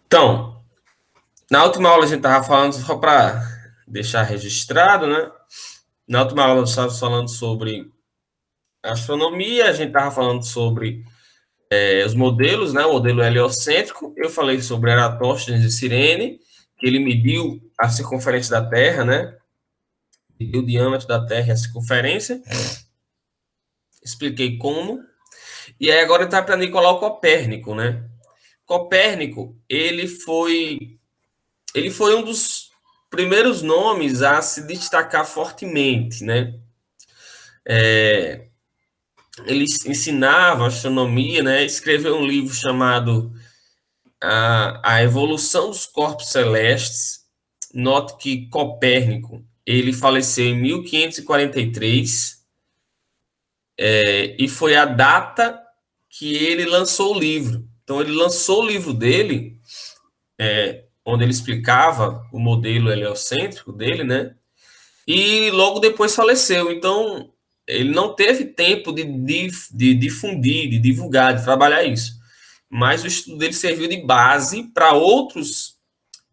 Então, na última aula a gente estava falando, só para deixar registrado, né? Na última aula a gente estava falando sobre astronomia, a gente estava falando sobre os modelos, né? O modelo heliocêntrico. Eu falei sobre Eratóstenes e Cirene, que ele mediu a circunferência da Terra, né? Mediu o diâmetro da Terra e a circunferência. Expliquei como. E aí agora está para Nicolau Copérnico, né? Copérnico, ele foi um dos primeiros nomes a se destacar fortemente, né? Ele ensinava astronomia, né? Escreveu um livro chamado a Evolução dos Corpos Celestes. Note que Copérnico ele faleceu em 1543 e foi a data que ele lançou o livro. Então ele lançou o livro dele, onde ele explicava o modelo heliocêntrico dele, né? E logo depois faleceu. Então, ele não teve tempo de difundir, de divulgar, de trabalhar isso. Mas o estudo dele serviu de base para outros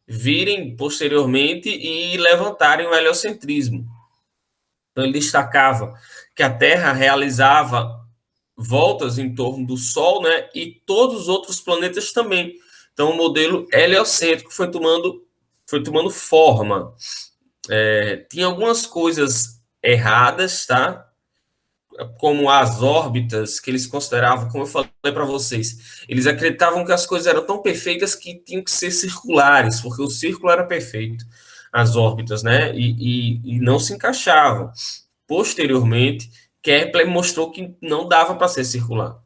virem posteriormente e levantarem o heliocentrismo. Então, ele destacava que a Terra realizava voltas em torno do Sol, né? E todos os outros planetas também. Então, o modelo heliocêntrico foi tomando forma. Tinha algumas coisas erradas, tá? Como as órbitas que eles consideravam, como eu falei para vocês, eles acreditavam que as coisas eram tão perfeitas que tinham que ser circulares, porque o círculo era perfeito, as órbitas, né? E não se encaixavam. Posteriormente, Kepler mostrou que não dava para ser circular,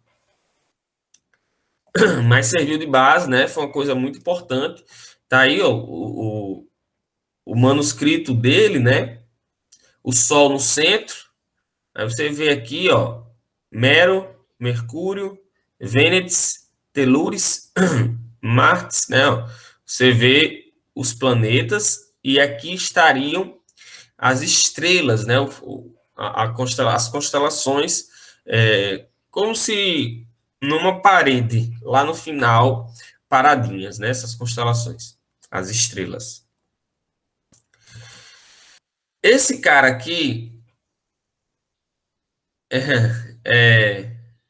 mas serviu de base, né? Foi uma coisa muito importante. Tá aí, ó, o manuscrito dele, né? O Sol no centro. Aí você vê aqui, ó, Mero, Mercúrio, Vênus, Telures, Marte, né? Ó. Você vê os planetas e aqui estariam as estrelas, né? As constelações, como se numa parede, lá no final, paradinhas, né? Essas constelações, as estrelas. Esse cara aqui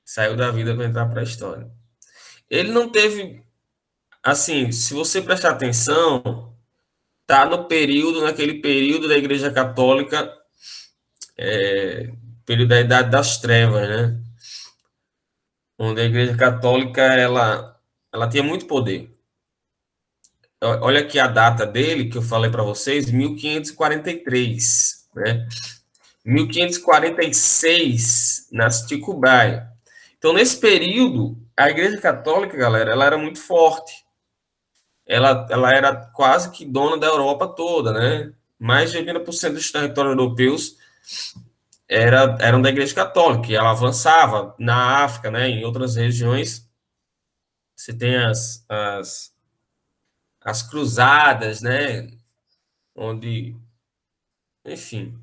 saiu da vida para entrar para a história. Ele não teve, assim, se você prestar atenção, tá naquele período da Igreja Católica, período da Idade das Trevas, né? Onde a Igreja Católica ela tinha muito poder. Olha aqui a data dele que eu falei para vocês, 1543, né? 1546 nasce Tycho Brahe. Então, nesse período, a Igreja Católica, galera, ela era muito forte. Ela era quase que dona da Europa toda, né? Mais de 80% dos territórios europeus eram da Igreja Católica, e ela avançava na África, né? Em outras regiões, você tem as cruzadas, né? Onde, enfim,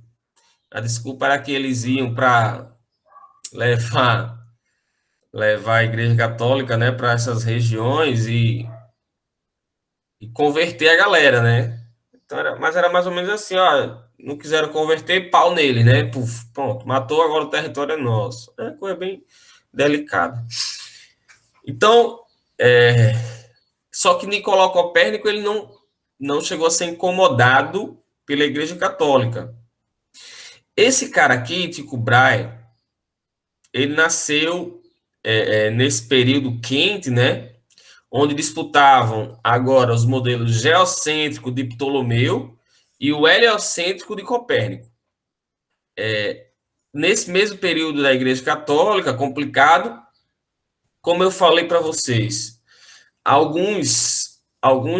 a desculpa era que eles iam para levar, levar a Igreja Católica, né? Para essas regiões e converter a galera, né? Então mas era mais ou menos assim, ó, não quiseram converter, pau nele, né? Puf, pronto, matou, agora o território é nosso. É coisa bem delicada. Então, só que Nicolau Copérnico ele não chegou a ser incomodado pela Igreja Católica. Esse cara aqui, Tycho Brahe, ele nasceu nesse período quente, né? Onde disputavam agora os modelos geocêntrico de Ptolomeu e o heliocêntrico de Copérnico. Nesse mesmo período da Igreja Católica, complicado, como eu falei para vocês, alguns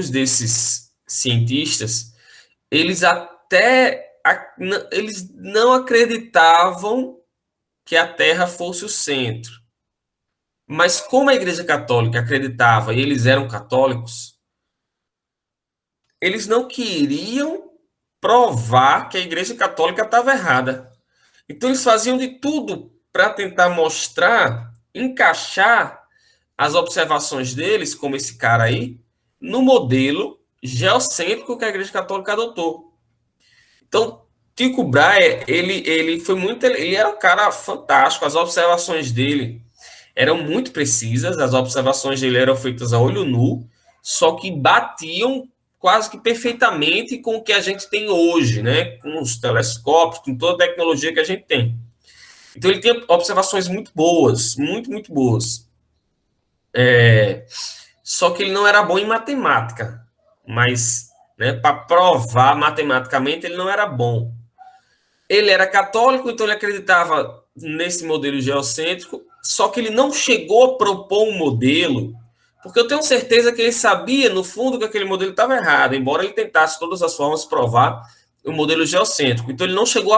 desses cientistas, eles não acreditavam que a Terra fosse o centro. Mas como a Igreja Católica acreditava e eles eram católicos, eles não queriam provar que a Igreja Católica estava errada. Então eles faziam de tudo para tentar mostrar, encaixar as observações deles, como esse cara aí, no modelo geocêntrico que a Igreja Católica adotou. Então, Tycho Brahe, ele foi muito, ele era um cara fantástico, as observações dele eram muito precisas, as observações dele eram feitas a olho nu, só que batiam quase que perfeitamente com o que a gente tem hoje, né? Com os telescópios, com toda a tecnologia que a gente tem. Então ele tinha observações muito boas, muito, muito boas. Só que ele não era bom em matemática, mas, né, para provar matematicamente ele não era bom. Ele era católico, então ele acreditava nesse modelo geocêntrico, só que ele não chegou a propor um modelo, porque eu tenho certeza que ele sabia, no fundo, que aquele modelo estava errado, embora ele tentasse de todas as formas provar o modelo geocêntrico. Então ele não chegou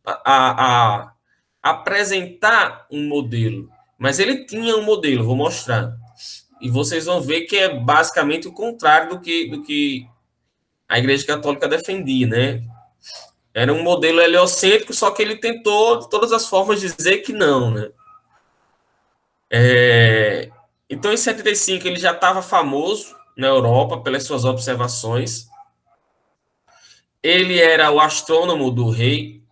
a apresentar um modelo, mas ele tinha um modelo, vou mostrar. E vocês vão ver que é basicamente o contrário do que a Igreja Católica defendia, né? Era um modelo heliocêntrico, só que ele tentou, de todas as formas, dizer que não, né? Então, em 75, ele já estava famoso na Europa pelas suas observações. Ele era o astrônomo do rei.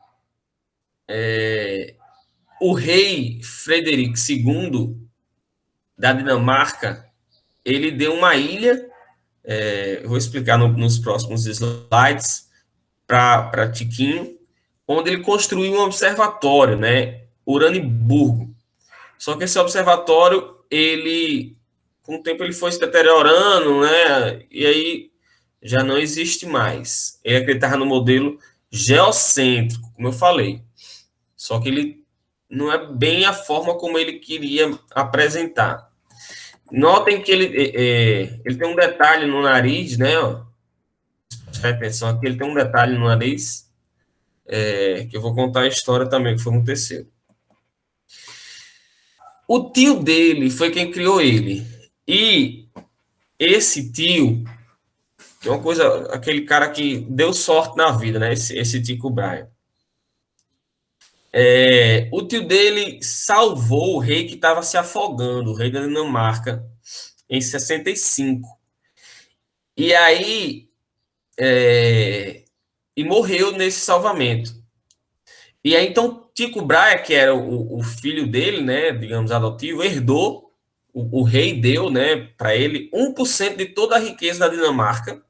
O rei Frederico II, da Dinamarca, ele deu uma ilha, eu vou explicar nos próximos slides, para Tiquinho, onde ele construiu um observatório, né? Uraniburgo. Só que esse observatório, ele, com o tempo, ele foi se deteriorando, né? E aí já não existe mais. Ele acreditava no modelo geocêntrico, como eu falei. Só que ele não é bem a forma como ele queria apresentar. Notem que ele tem um detalhe no nariz, né? Presta atenção aqui, ele tem um detalhe no nariz, que eu vou contar a história também, que foi aconteceu. O tio dele foi quem criou ele. E esse tio, que é uma coisa, aquele cara que deu sorte na vida, né? Esse Tycho Brahe. O tio dele salvou o rei que estava se afogando, o rei da Dinamarca, em 65. E aí, e morreu nesse salvamento. E aí, então, Tycho Brahe, que era o filho dele, né, digamos, adotivo, herdou, o rei deu, né, para ele 1% de toda a riqueza da Dinamarca,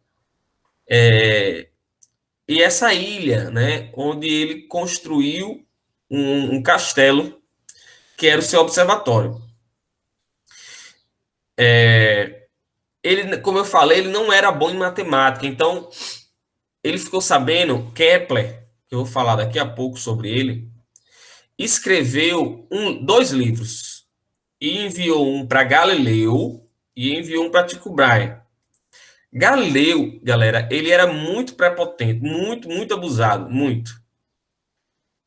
e essa ilha, né, onde ele construiu um castelo, que era o seu observatório. Ele, como eu falei, ele não era bom em matemática, então ele ficou sabendo, Kepler, que eu vou falar daqui a pouco sobre ele, escreveu dois livros, e enviou um para Galileu e enviou um para Tycho Brahe. Galileu, galera, ele era muito prepotente, muito, muito abusado, muito.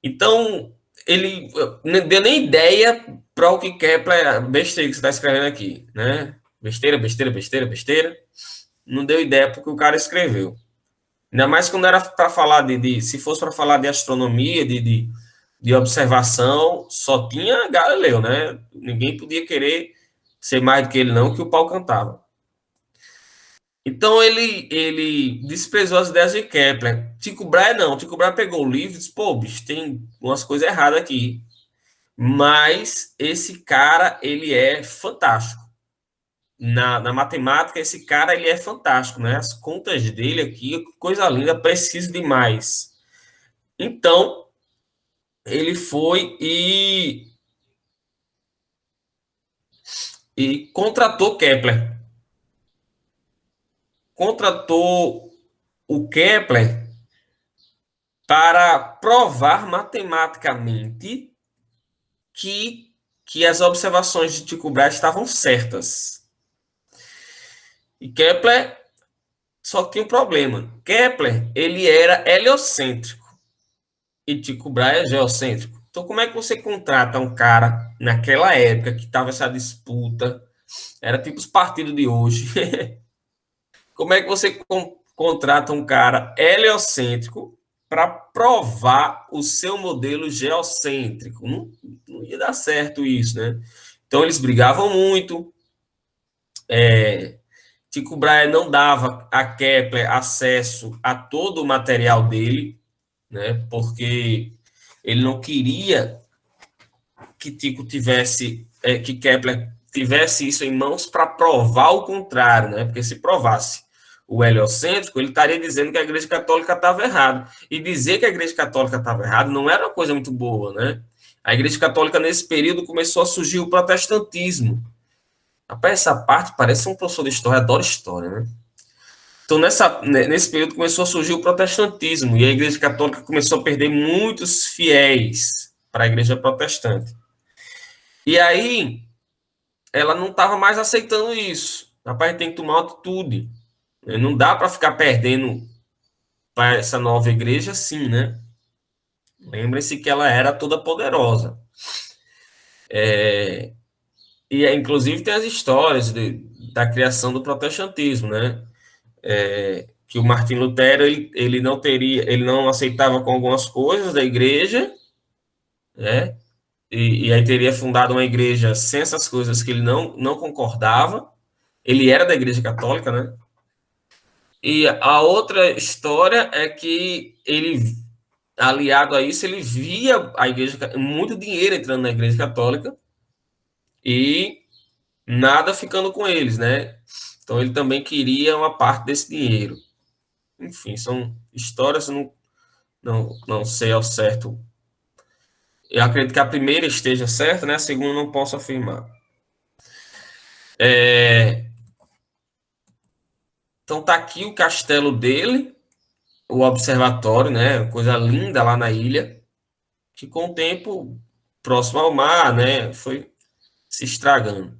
Então, ele não deu nem ideia para o que Kepler, besteira que você está escrevendo aqui, né? Besteira, besteira, besteira, besteira. Não deu ideia porque o cara escreveu. Ainda mais quando era para falar se fosse para falar de astronomia, de observação, só tinha Galileu, né? Ninguém podia querer ser mais do que ele, não, que o pau cantava. Então ele desprezou as ideias de Kepler. Tycho Brahe não. Tycho Brahe pegou o livro e disse: pô, bicho, tem umas coisas erradas aqui. Mas esse cara, ele é fantástico. Na matemática, esse cara, ele é fantástico, né? As contas dele aqui, coisa linda, preciso demais. Então, ele foi e contratou Kepler. Contratou o Kepler para provar matematicamente que as observações de Tycho Brahe estavam certas. E Kepler só tinha um problema. Kepler, ele era heliocêntrico e Tycho Brahe é geocêntrico. Então, como é que você contrata um cara naquela época que estava essa disputa? Era tipo os partidos de hoje. Como é que você contrata um cara heliocêntrico para provar o seu modelo geocêntrico? Não ia dar certo isso, né? Então eles brigavam muito. Tycho Brahe não dava a Kepler acesso a todo o material dele, né? Porque ele não queria que Tycho tivesse, que Kepler tivesse isso em mãos para provar o contrário, né? Porque se provasse o heliocêntrico, ele estaria dizendo que a Igreja Católica estava errada. E dizer que a Igreja Católica estava errada não era uma coisa muito boa, né? A Igreja Católica, nesse período, começou a surgir o protestantismo. Rapaz, essa parte parece um professor de história, adora história, né? Então, nesse período, começou a surgir o protestantismo e a Igreja Católica começou a perder muitos fiéis para a Igreja Protestante. E aí, ela não estava mais aceitando isso. Rapaz, tem que tomar uma atitude. Não dá para ficar perdendo para essa nova igreja assim, né? Lembre-se que ela era toda poderosa. E, inclusive, tem as histórias da criação do protestantismo, né? Que o Martim Lutero ele não teria, ele não aceitava com algumas coisas da igreja, né? E aí teria fundado uma igreja sem essas coisas que ele não concordava. Ele era da igreja católica, né? E a outra história é que ele, aliado a isso, ele via a igreja, muito dinheiro entrando na igreja católica e nada ficando com eles, né? Então ele também queria uma parte desse dinheiro. Enfim, são histórias, não sei ao certo. Eu acredito que a primeira esteja certa, né? A segunda não posso afirmar. Então tá aqui o castelo dele, o observatório, né? Coisa linda lá na ilha, que com o tempo, próximo ao mar, né? Foi se estragando.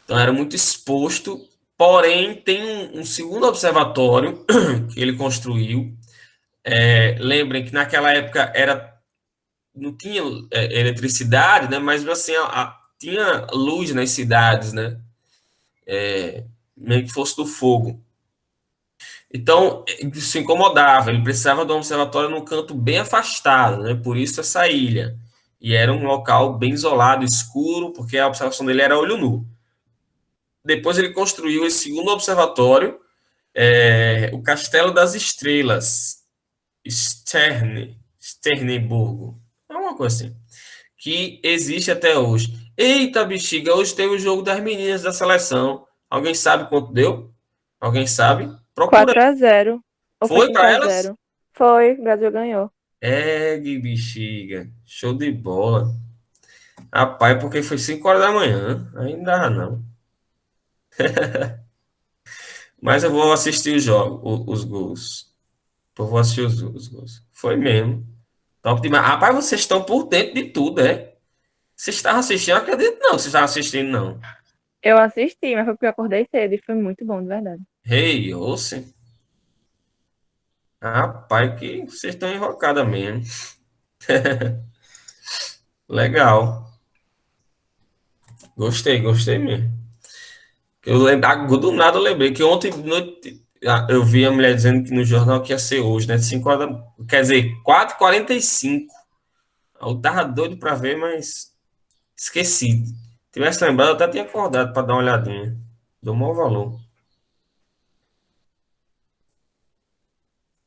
Então era muito exposto. Porém, tem um segundo observatório que ele construiu. Lembrem que naquela época não tinha eletricidade, né? Mas assim, tinha luz nas cidades, né? Nem que fosse do fogo. Então, isso incomodava. Ele precisava de um observatório num canto bem afastado, né? Por isso essa ilha. E era um local bem isolado, escuro, porque a observação dele era olho nu. Depois ele construiu esse segundo observatório, o Castelo das Estrelas, Sternburgo, é uma coisa assim, que existe até hoje. Eita, bexiga, hoje tem o jogo das meninas da seleção. Alguém sabe quanto deu? Alguém sabe? Procura. 4-0. Ou foi Foi cinco para a elas? zero Foi, o Brasil ganhou. Que bexiga. Show de bola. Rapaz, porque foi 5 horas da manhã. Ainda não. Mas eu vou assistir os jogos, os gols. Eu vou assistir os gols. Foi mesmo. Top demais. Rapaz, vocês estão por dentro de tudo, é? Vocês estavam assistindo? Eu acredito não, vocês estavam assistindo, não. Eu assisti, mas foi porque eu acordei cedo e foi muito bom, de verdade. Rei, ouça. Rapaz, que vocês estão enrocadas mesmo. Legal. Gostei mesmo. Eu lembro, do nada eu lembrei que ontem de noite eu vi a mulher dizendo que no jornal que ia ser hoje, né? 5 horas, quer dizer, 4h45. Eu tava doido pra ver, mas esqueci. Se tivesse lembrado, eu até tinha acordado pra dar uma olhadinha. Deu maior valor.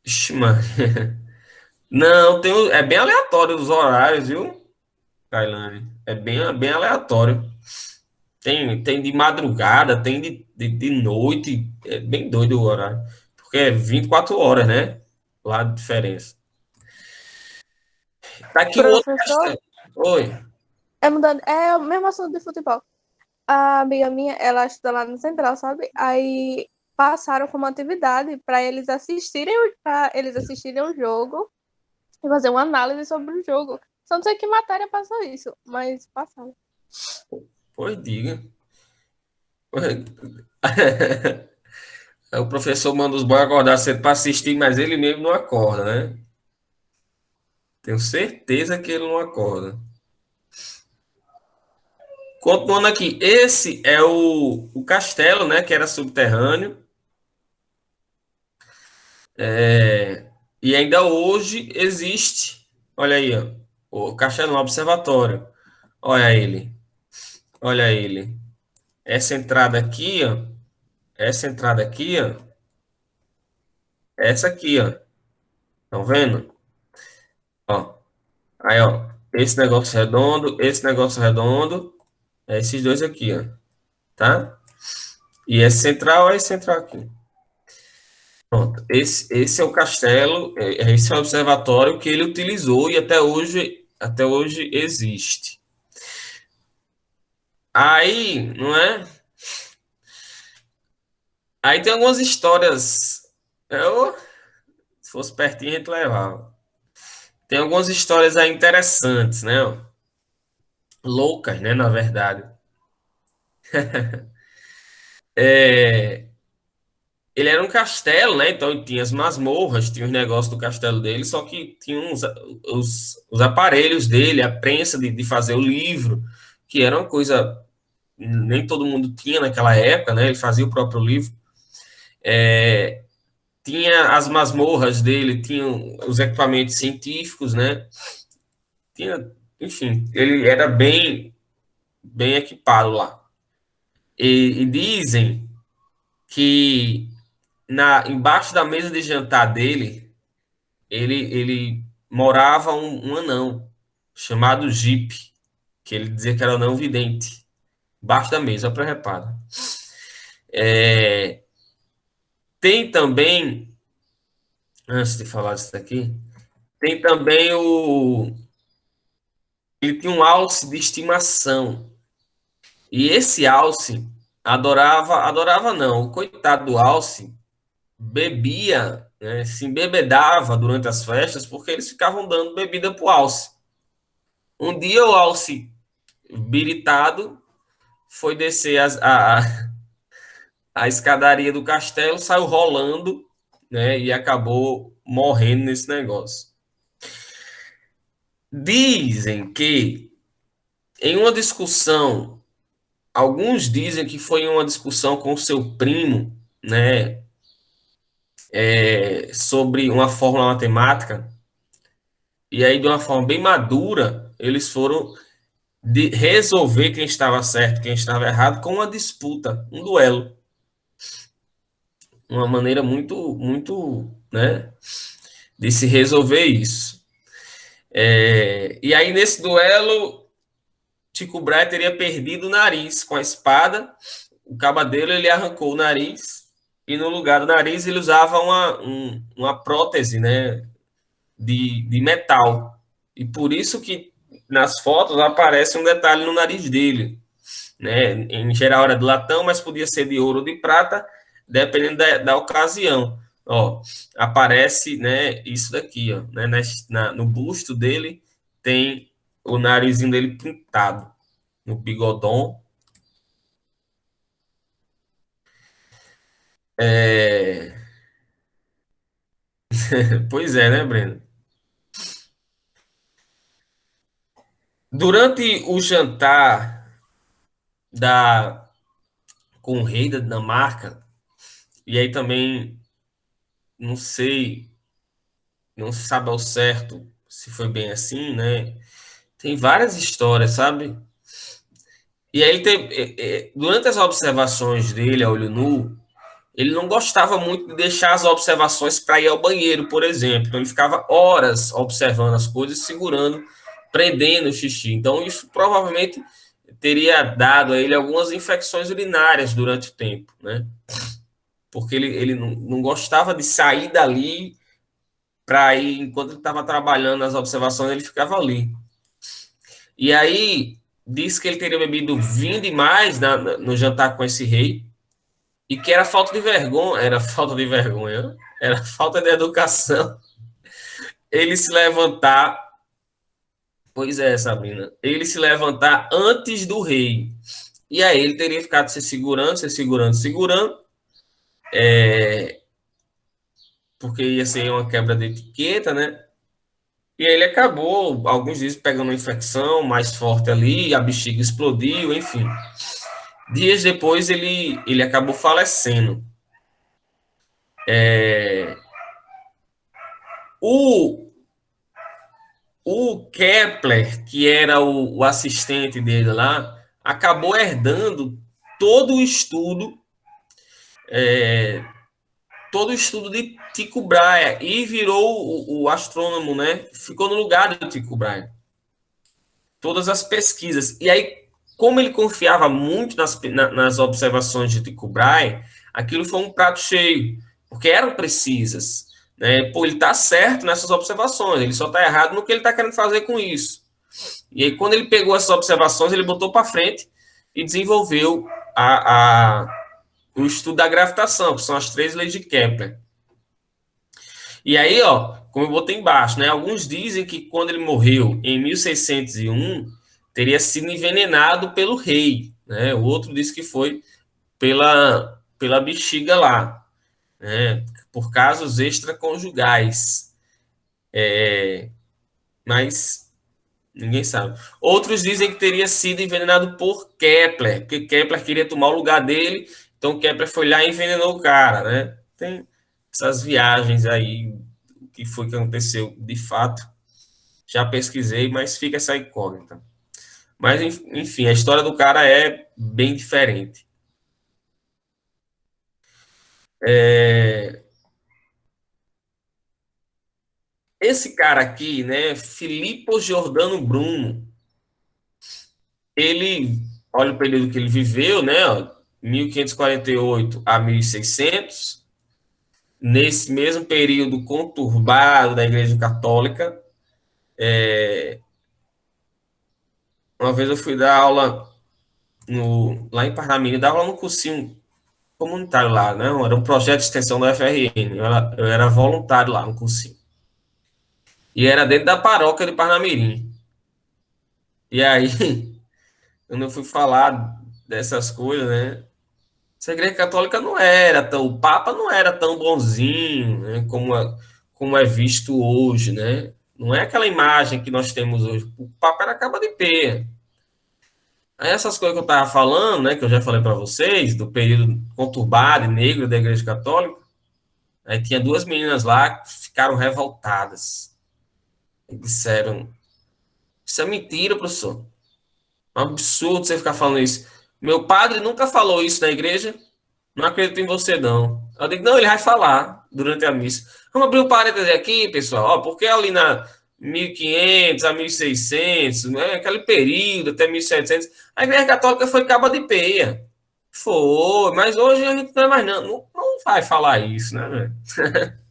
Ixi, mano. Não, é bem aleatório os horários, viu, Kailane? É bem aleatório. Tem de madrugada, tem de noite. É bem doido o horário. Porque é 24 horas, né? Lá a diferença. Tá aqui o outro Professor, castelo. Oi. é o mesmo assunto de futebol. A amiga minha, ela estuda lá no Central, sabe? Aí passaram como atividade para eles assistirem o jogo e fazer uma análise sobre o jogo. Só não sei que matéria passou isso, mas passaram. Pois diga. O professor manda os boys acordar cedo para assistir, mas ele mesmo não acorda, né? Tenho certeza que ele não acorda. Continuando aqui, esse é o castelo, né? Que era subterrâneo. E ainda hoje existe. Olha aí, ó, o castelo no observatório. Olha ele. Olha ele. Essa entrada aqui, ó. essa entrada aqui, ó, essa aqui, ó. Estão vendo? Ó, aí, ó, esse negócio redondo, é esses dois aqui, ó, tá? E esse central aqui. Pronto. Esse é o castelo, esse é o observatório que ele utilizou e até hoje existe. Aí, não é? Aí tem algumas histórias. Eu, se fosse pertinho, a gente levava. Tem algumas histórias aí interessantes, né? Loucas, né? Na verdade. É, ele era um castelo, né? Então tinha as masmorras, tinha os negócios do castelo dele, só que tinha os aparelhos dele, a prensa de fazer o livro, que era uma coisa nem todo mundo tinha naquela época, né? Ele fazia o próprio livro. Tinha as masmorras dele, tinha os equipamentos científicos, né? Tinha, enfim, ele era bem equipado lá. E dizem que embaixo da mesa de jantar dele, ele morava um anão chamado Jeep, que ele dizia que era anão vidente, embaixo da mesa, para reparo. É, tem também, antes de falar disso daqui, tem também ele tinha um alce de estimação. E esse alce adorava não, o coitado do alce bebia, né, se embebedava durante as festas porque eles ficavam dando bebida pro alce. Um dia o alce, biritado, foi descer a escadaria do castelo, saiu rolando, né, e acabou morrendo nesse negócio. Dizem que em uma discussão, alguns dizem que foi em uma discussão com o seu primo, né, sobre uma fórmula matemática, e aí de uma forma bem madura, eles foram de resolver quem estava certo, quem estava errado, com uma disputa, um duelo. Uma maneira muito, né, de se resolver isso. E aí, nesse duelo, Tycho Brahe teria perdido o nariz com a espada, o cabo ele arrancou o nariz, e no lugar do nariz ele usava uma prótese, né, de metal. E por isso que nas fotos aparece um detalhe no nariz dele, né? Em geral era de latão, mas podia ser de ouro ou de prata, dependendo da ocasião. Ó, aparece, né, isso daqui, ó, né, no busto dele tem o narizinho dele pintado no bigodão. É... Pois é, né, Breno? Durante o jantar da com o rei da Dinamarca, e aí também não sei, não se sabe ao certo se foi bem assim, né? Tem várias histórias, sabe? E aí ele tem, durante as observações dele a olho nu, ele não gostava muito de deixar as observações para ir ao banheiro, por exemplo. Então ele ficava horas observando as coisas, segurando, prendendo o xixi. Então isso provavelmente teria dado a ele algumas infecções urinárias durante o tempo, né? Porque ele não gostava de sair dali para ir, enquanto ele estava trabalhando nas observações, ele ficava ali. E aí, disse que ele teria bebido vinho demais no jantar com esse rei, e que era falta de educação. Ele se levantar, pois é, Sabrina, ele se levantar antes do rei. E aí ele teria ficado se segurando, porque ia ser uma quebra de etiqueta, né? E aí ele acabou, alguns dizem, pegando uma infecção mais forte ali, a bexiga explodiu, enfim. Dias depois ele acabou falecendo. O, o Kepler, que era o assistente dele lá, acabou herdando todo o estudo todo o estudo de Tycho Brahe e virou o astrônomo, né? Ficou no lugar de Tycho Brahe. Todas as pesquisas. E aí, como ele confiava muito nas observações de Tycho Brahe, aquilo foi um prato cheio, porque eram precisas. Né? Pô, ele está certo nessas observações, ele só está errado no que ele está querendo fazer com isso. E aí, quando ele pegou essas observações, ele botou para frente e desenvolveu o estudo da gravitação, que são as 3 leis de Kepler. E aí, ó, como eu botei embaixo, né? Alguns dizem que quando ele morreu em 1601, teria sido envenenado pelo rei, né? O outro diz que foi pela bexiga lá, né? Por casos extraconjugais. Mas ninguém sabe. Outros dizem que teria sido envenenado por Kepler, porque Kepler queria tomar o lugar dele, então Kepler foi lá e envenenou o cara, né? Tem essas viagens aí, o que foi que aconteceu de fato. Já pesquisei, mas fica essa incógnita. Mas, enfim, a história do cara é bem diferente. Esse cara aqui, né, Filippo Giordano Bruno, ele, olha o período que ele viveu, né, ó, 1548 a 1600, nesse mesmo período conturbado da Igreja Católica. Uma vez eu fui dar aula lá em Parnamirim, dar aula no cursinho comunitário lá, né? Era um projeto de extensão da UFRN. Eu era voluntário lá no cursinho. E era dentro da paróquia de Parnamirim. E aí, quando eu fui falar dessas coisas, né? Essa igreja católica não era tão. O Papa não era tão bonzinho, né, como é visto hoje, né? Não é aquela imagem que nós temos hoje. O Papa era caba de pé. Aí essas coisas que eu estava falando, né, que eu já falei para vocês, do período conturbado e negro da Igreja Católica, aí tinha 2 meninas lá que ficaram revoltadas. E disseram: Isso é mentira, professor. É um absurdo você ficar falando isso. Meu padre nunca falou isso na igreja. Não acredito em você, não. Eu digo: Não, ele vai falar durante a missa. Vamos abrir um parêntese aqui, pessoal. Ó, porque ali na 1500 a 1600, né, aquele período até 1700, a Igreja Católica foi caba de peia. Foi, mas hoje a gente não é mais não. Não vai falar isso, né, velho?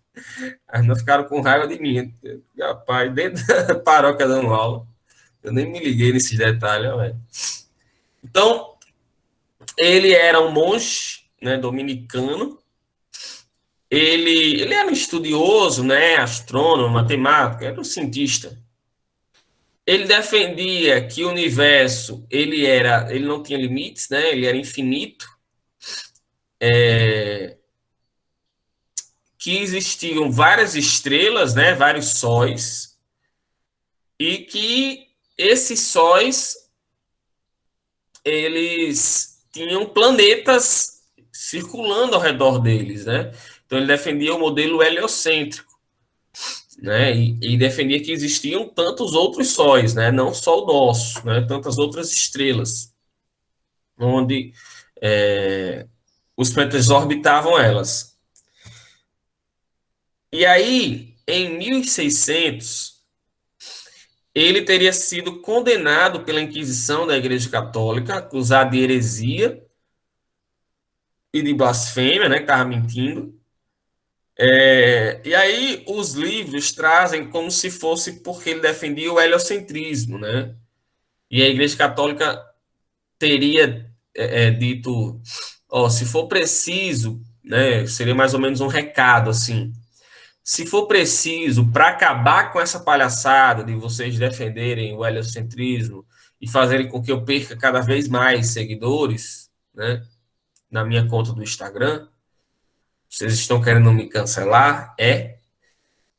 Aí não ficaram com raiva de mim. Rapaz, dentro da paróquia dando aula. Eu nem me liguei nesses detalhes, velho. Então, ele era um monge, né, dominicano. Ele era um estudioso, né, astrônomo, matemático, era um cientista. Ele defendia que o universo ele não tinha limites, né? Ele era infinito, que existiam várias estrelas, né? Vários sóis, e que esses sóis eles tinham planetas circulando ao redor deles, né? Então ele defendia o modelo heliocêntrico, né? E defendia que existiam tantos outros sóis, né? Não só o nosso, né? Tantas outras estrelas, onde os planetas orbitavam elas. E aí, em 1600, ele teria sido condenado pela Inquisição da Igreja Católica, acusado de heresia e de blasfêmia, né? Que estava mentindo. E aí os livros trazem como se fosse porque ele defendia o heliocentrismo, né? E a Igreja Católica teria dito, ó, se for preciso, né? Seria mais ou menos um recado assim. Se for preciso, para acabar com essa palhaçada de vocês defenderem o heliocentrismo e fazerem com que eu perca cada vez mais seguidores, né, na minha conta do Instagram, vocês estão querendo me cancelar?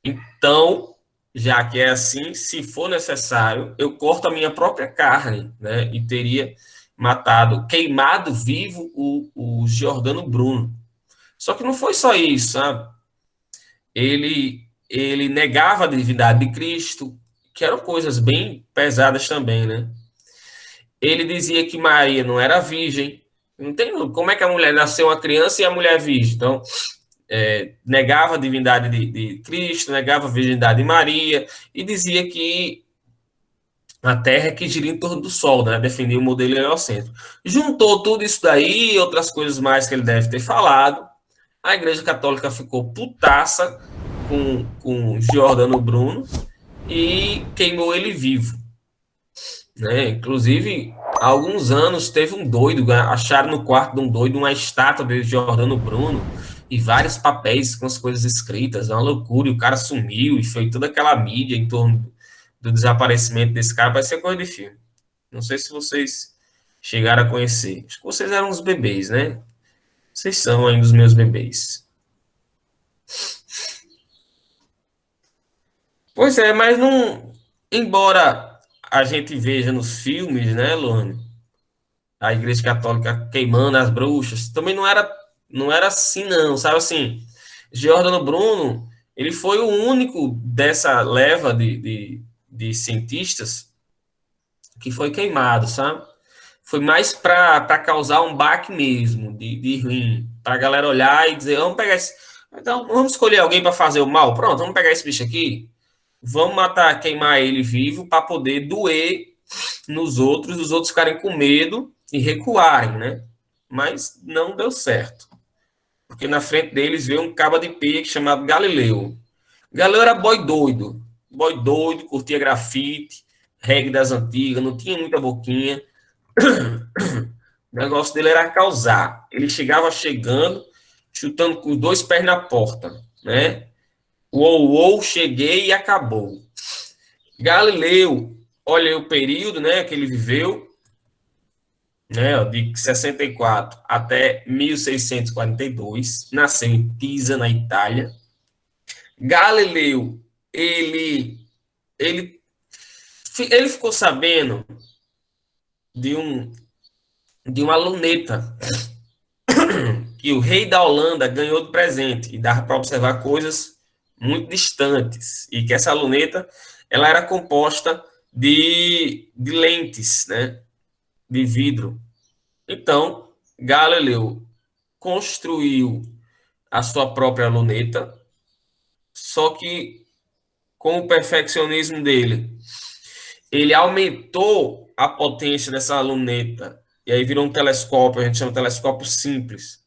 Então, já que é assim, se for necessário, eu corto a minha própria carne, né, e teria matado, queimado vivo o Giordano Bruno. Só que não foi só isso, sabe? Ele negava a divindade de Cristo, que eram coisas bem pesadas também, né? Ele dizia que Maria não era virgem, Não tem como é que a mulher nasceu uma criança e a mulher é virgem. Então, negava a divindade de Cristo, negava a virgindade de Maria e dizia que a Terra é que gira em torno do Sol, né? Defendia o modelo heliocêntrico. Juntou tudo isso daí e outras coisas mais que ele deve ter falado. A Igreja Católica ficou putaça com Giordano Bruno e queimou ele vivo, né? Inclusive, há alguns anos teve um doido, acharam no quarto de um doido uma estátua de Giordano Bruno e vários papéis com as coisas escritas, uma loucura, e o cara sumiu e foi toda aquela mídia em torno do desaparecimento desse cara, parece ser coisa de filme. Não sei se vocês chegaram a conhecer. Acho que vocês eram uns bebês, né? Vocês são ainda os meus bebês. Pois é, mas não. Embora a gente veja nos filmes, né, Luane? A Igreja Católica queimando as bruxas, também não era assim, não, sabe assim? Giordano Bruno, ele foi o único dessa leva de cientistas que foi queimado, sabe? Foi mais para causar um baque mesmo, de ruim, para a galera olhar e dizer, vamos pegar esse. Então, vamos escolher alguém para fazer o mal? Pronto, vamos pegar esse bicho aqui, vamos matar, queimar ele vivo para poder doer nos outros, os outros ficarem com medo e recuarem, né? Mas não deu certo, porque na frente deles veio um caba de pia chamado Galileu. Galileu era boy doido, curtia grafite, reggae das antigas, não tinha muita boquinha. O negócio dele era causar. Ele chegando, chutando com os dois pés na porta, né? Uou, cheguei e acabou. Galileu, olha o período, né, que ele viveu, né, de 64 até 1642, nasceu em Pisa, na Itália. Galileu, ele, ele ficou sabendo de de uma luneta que o rei da Holanda ganhou de presente e dava para observar coisas muito distantes e que essa luneta ela era composta de lentes, né, de vidro. Então, Galileu construiu a sua própria luneta, só que com o perfeccionismo dele, ele aumentou a potência dessa luneta e aí virou um telescópio, a gente chama de telescópio simples,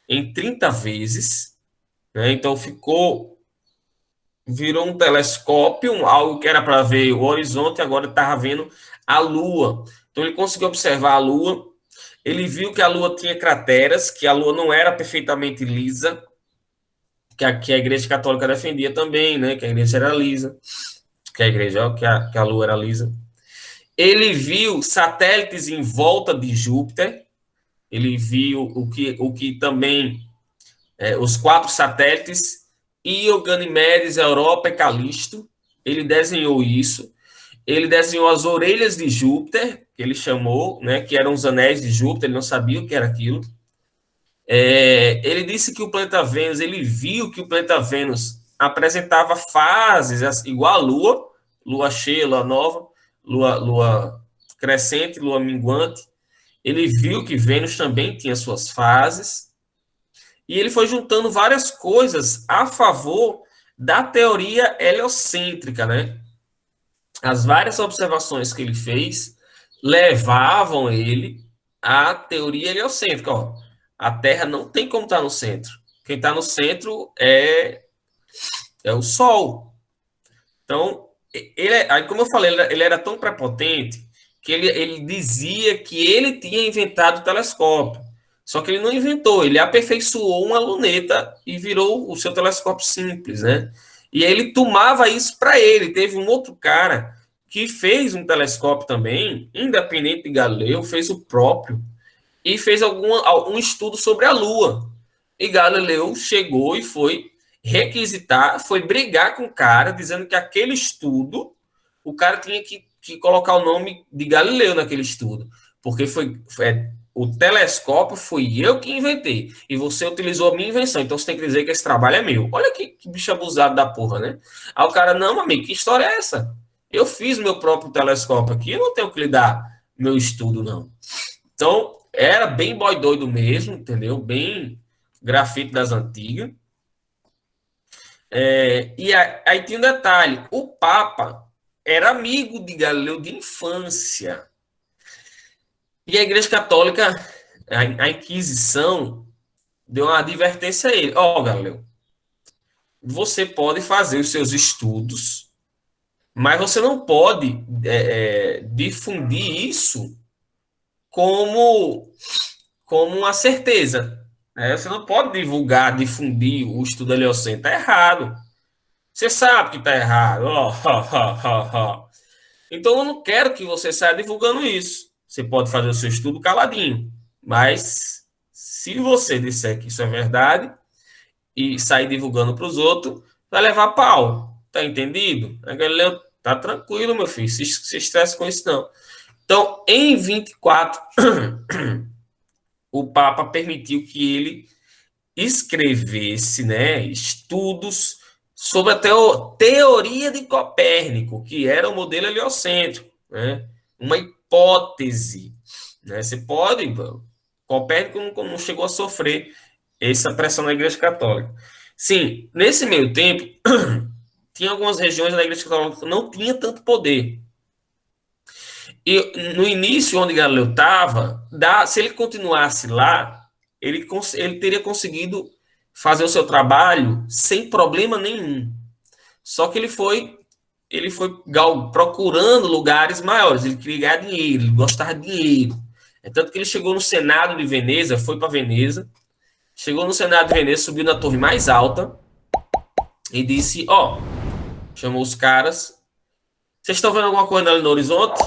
em 30 vezes, né? Então virou um telescópio, algo que era para ver o horizonte, agora estava vendo a Lua. Então ele conseguiu observar a Lua, ele viu que a Lua tinha crateras, que a Lua não era perfeitamente lisa, que a Igreja Católica defendia também, né? Que a Igreja era lisa, que a Lua era lisa. Ele viu satélites em volta de Júpiter, ele viu o que também os 4 satélites, Io, Ganimedes, Europa e Calisto. Ele desenhou isso. Ele desenhou as orelhas de Júpiter, que ele chamou, né, que eram os anéis de Júpiter, ele não sabia o que era aquilo. Ele disse que o planeta Vênus, ele viu que o planeta Vênus apresentava fases igual a Lua, Lua cheia, Lua nova, Lua crescente, Lua minguante. Ele viu que Vênus também tinha suas fases, e ele foi juntando várias coisas a favor da teoria heliocêntrica, né? As várias observações que ele fez levavam ele à teoria heliocêntrica. Ó, a Terra não tem como estar no centro. Quem está no centro é o Sol. Então, aí, como eu falei, ele era tão prepotente que ele dizia que ele tinha inventado o telescópio. Só que ele não inventou, ele aperfeiçoou uma luneta e virou o seu telescópio simples, né? E ele tomava isso para ele. Teve um outro cara que fez um telescópio também, independente de Galileu, fez o próprio, e fez algum estudo sobre a Lua. E Galileu chegou e foi requisitar, foi brigar com o cara, dizendo que aquele estudo, o cara tinha que colocar o nome de Galileu naquele estudo, porque o telescópio foi eu que inventei, e você utilizou a minha invenção, então você tem que dizer que esse trabalho é meu. Olha que bicho abusado da porra, né? Aí o cara, não, amigo, que história é essa? Eu fiz meu próprio telescópio aqui, eu não tenho que lhe dar meu estudo, não. Então, Era bem boy doido mesmo, entendeu? Bem grafite das antigas. Aí tinha um detalhe: o Papa era amigo de Galileu de infância. E a Igreja Católica, a Inquisição, deu uma advertência a ele: ó, Galileu, você pode fazer os seus estudos, mas você não pode difundir isso como, como uma certeza. Né? Você não pode divulgar, difundir o estudo heliocêntrico. Está errado. Você sabe que está errado. Então, eu não quero que você saia divulgando isso. Você pode fazer o seu estudo caladinho. Mas, se você disser que isso é verdade e sair divulgando para os outros, vai levar pau. Tá entendido? A galera, tá tranquilo, meu filho. Se estresse com isso, não. Então, em 24, o Papa permitiu que ele escrevesse, né, estudos sobre a teoria de Copérnico, que era o modelo heliocêntrico, né, uma hipótese. Né, você pode. Copérnico não chegou a sofrer essa pressão na Igreja Católica. Sim, nesse meio tempo, tinha algumas regiões da Igreja Católica que não tinha tanto poder. E no início, onde Galileu estava, se ele continuasse lá, ele teria conseguido fazer o seu trabalho sem problema nenhum. Só que ele foi procurando lugares maiores, ele queria ganhar dinheiro, ele gostava de dinheiro. É tanto que ele chegou no Senado de Veneza, foi para Veneza, chegou no Senado de Veneza, subiu na torre mais alta e disse: ó, chamou os caras, vocês estão vendo alguma coisa ali no horizonte?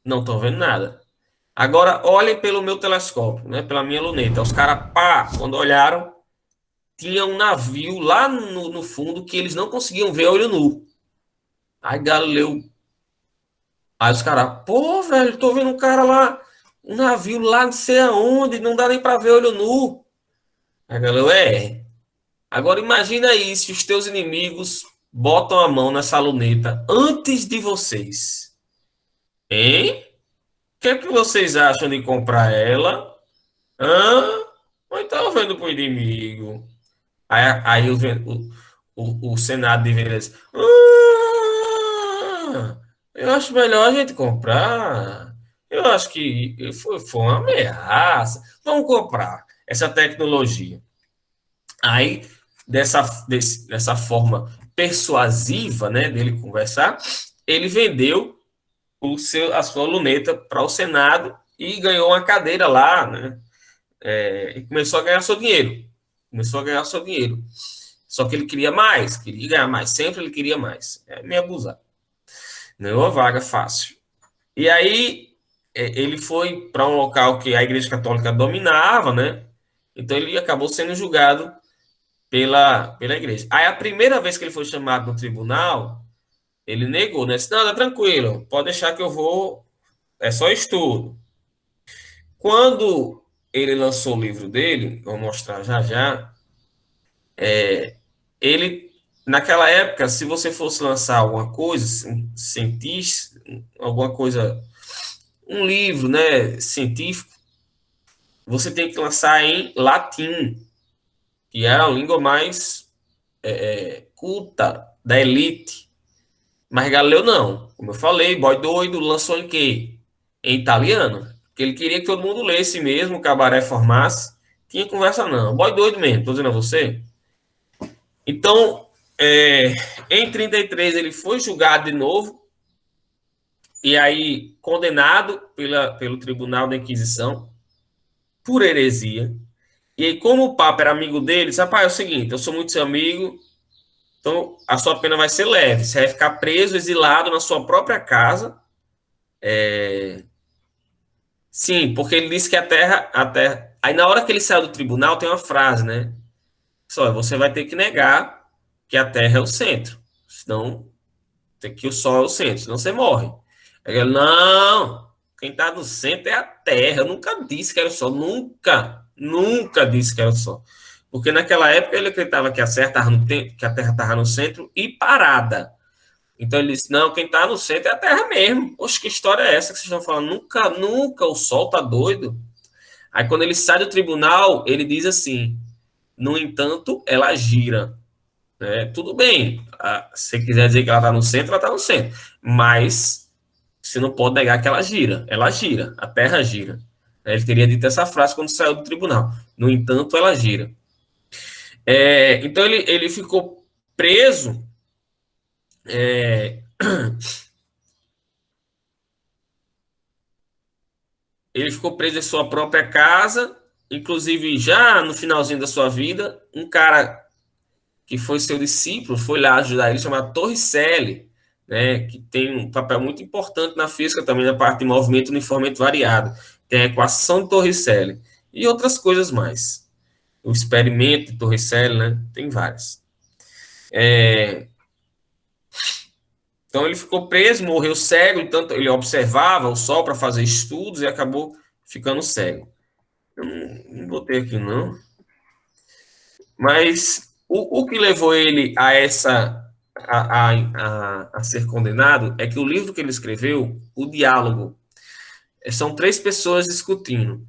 Não estão vendo nada. Agora olhem pelo meu telescópio, né? Pela minha luneta. Os caras, pá, quando olharam, tinha um navio lá no fundo que eles não conseguiam ver a olho nu. Aí Galileu. Aí os caras, pô, velho, tô vendo um cara lá, um navio lá não sei aonde, não dá nem pra ver olho nu. Aí Galileu, Agora imagina aí se os teus inimigos botam a mão nessa luneta antes de vocês. Hein? O que é que vocês acham de comprar ela? Hã? Ou então vendo pro inimigo. Aí o Senado de Veneza. Eu acho melhor a gente comprar. Eu acho que foi uma ameaça. Vamos comprar essa tecnologia. Aí, dessa forma persuasiva, né, dele conversar, ele vendeu a sua luneta para o Senado e ganhou uma cadeira lá, né? E começou a ganhar seu dinheiro. Começou a ganhar seu dinheiro. Só que ele queria mais, queria ganhar mais. Sempre ele queria mais. É meio abusado. Ganhou a vaga fácil. E aí ele foi para um local que a Igreja Católica dominava, né? Então ele acabou sendo julgado pela igreja. Aí a primeira vez que ele foi chamado no tribunal, ele negou, né? Disse, não, tá tranquilo, pode deixar que eu vou, é só estudo. Quando ele lançou o livro dele, vou mostrar já já, ele, naquela época, se você fosse lançar alguma coisa, cientista, alguma coisa, um livro, né, científico, você tem que lançar em latim, que é a língua mais culta da elite. Mas Galileu não. Como eu falei, boy doido, lançou em quê? Em italiano. Porque ele queria que todo mundo lesse mesmo, o cabaré formasse. Tinha conversa não. Boy doido mesmo, tô dizendo a você. Então, em 33 ele foi julgado de novo. E aí, condenado pelo Tribunal da Inquisição por heresia. E aí, como o Papa era amigo dele, disse, rapaz, é o seguinte, eu sou muito seu amigo, então a sua pena vai ser leve. Você vai ficar preso, exilado na sua própria casa. Sim, porque ele disse que a terra. Aí na hora que ele saiu do tribunal tem uma frase, né? Só você vai ter que negar que a Terra é o centro, senão que o Sol é o centro, senão você morre. Aí ele, não, quem está no centro é a Terra. Eu nunca disse que era o Sol, nunca disse que era o Sol, porque naquela época ele acreditava que que a Terra estava no centro e parada. Então ele disse: não, quem está no centro é a Terra mesmo. Poxa, que história é essa que vocês estão falando? Nunca, nunca, o Sol tá doido. Aí, quando ele sai do tribunal, ele diz assim: no entanto, ela gira. Né? Tudo bem, se você quiser dizer que ela está no centro, ela está no centro. Mas você não pode negar que ela gira, a Terra gira. Ele teria dito essa frase quando saiu do tribunal. No entanto, ela gira. Então, ele ficou preso. é, Ele ficou preso em sua própria casa, inclusive já no finalzinho da sua vida, um cara que foi seu discípulo foi lá ajudar ele, chamado Torricelli, né, que tem um papel muito importante na física, também na parte de movimento uniformemente variado. Tem a equação de Torricelli e outras coisas mais. O experimento de Torricelli, né, tem várias. Então ele ficou preso, morreu cego, então ele observava o Sol para fazer estudos e acabou ficando cego. Eu não botei aqui, não. Mas o que levou ele a ser condenado é que o livro que ele escreveu, o diálogo, são três pessoas discutindo,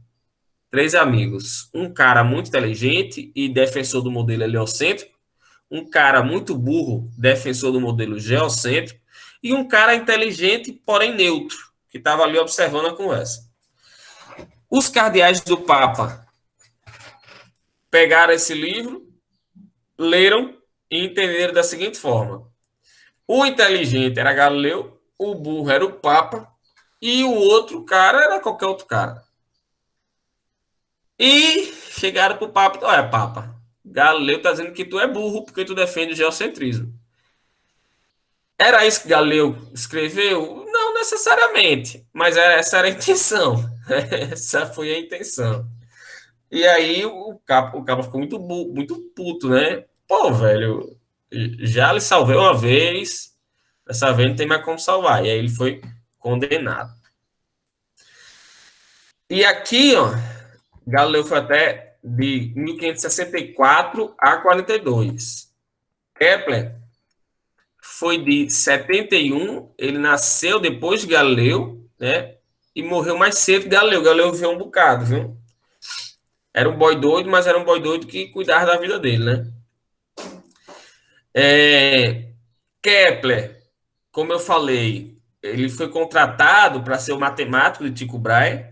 três amigos. Um cara muito inteligente e defensor do modelo heliocêntrico, um cara muito burro, defensor do modelo geocêntrico, e um cara inteligente, porém neutro, que estava ali observando a conversa. Os cardeais do Papa pegaram esse livro, leram e entenderam da seguinte forma: o inteligente era Galileu, o burro era o Papa e o outro cara era qualquer outro cara. E chegaram para o Papa: olha, Papa, Galileu está dizendo que tu é burro porque tu defende o geocentrismo. Era isso que Galileu escreveu? Não necessariamente, mas essa era a intenção. Essa foi a intenção. E aí o capa ficou muito puto, né? Pô, velho, já lhe salvei uma vez, dessa vez não tem mais como salvar. E aí ele foi condenado. E aqui, ó, Galileu foi até de 1564 a 42. Kepler foi de 71, ele nasceu depois de Galileu, né? E morreu mais cedo que Galileu. Galileu viveu um bocado, viu? Era um boy doido, mas era um boy doido que cuidava da vida dele, né? Kepler, como eu falei, ele foi contratado para ser o matemático de Tycho Brahe.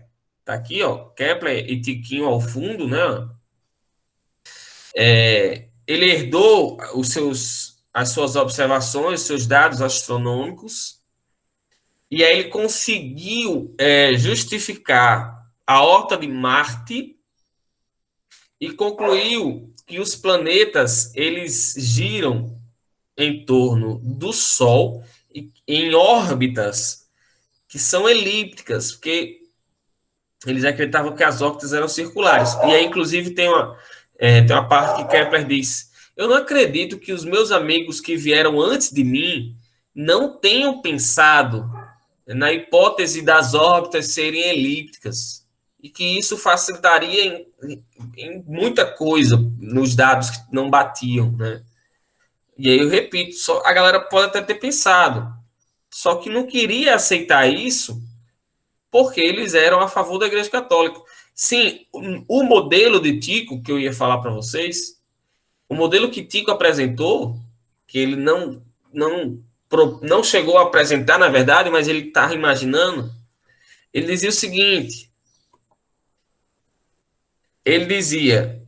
Tá aqui, ó, Kepler e Tiquinho ao fundo, né? Ele herdou as suas observações, seus dados astronômicos, e aí ele conseguiu justificar a órbita de Marte e concluiu que os planetas eles giram em torno do Sol em órbitas que são elípticas, porque eles acreditavam que as órbitas eram circulares. E aí, inclusive, tem uma parte que Kepler diz: eu não acredito que os meus amigos que vieram antes de mim não tenham pensado na hipótese das órbitas serem elípticas e que isso facilitaria em muita coisa nos dados que não batiam, né? E aí eu repito, a galera pode até ter pensado, só que não queria aceitar isso porque eles eram a favor da Igreja Católica. Sim, o modelo de Tico, que eu ia falar para vocês, o modelo que Tico apresentou, que ele não chegou a apresentar, na verdade, mas ele estava imaginando, ele dizia o seguinte, ele dizia,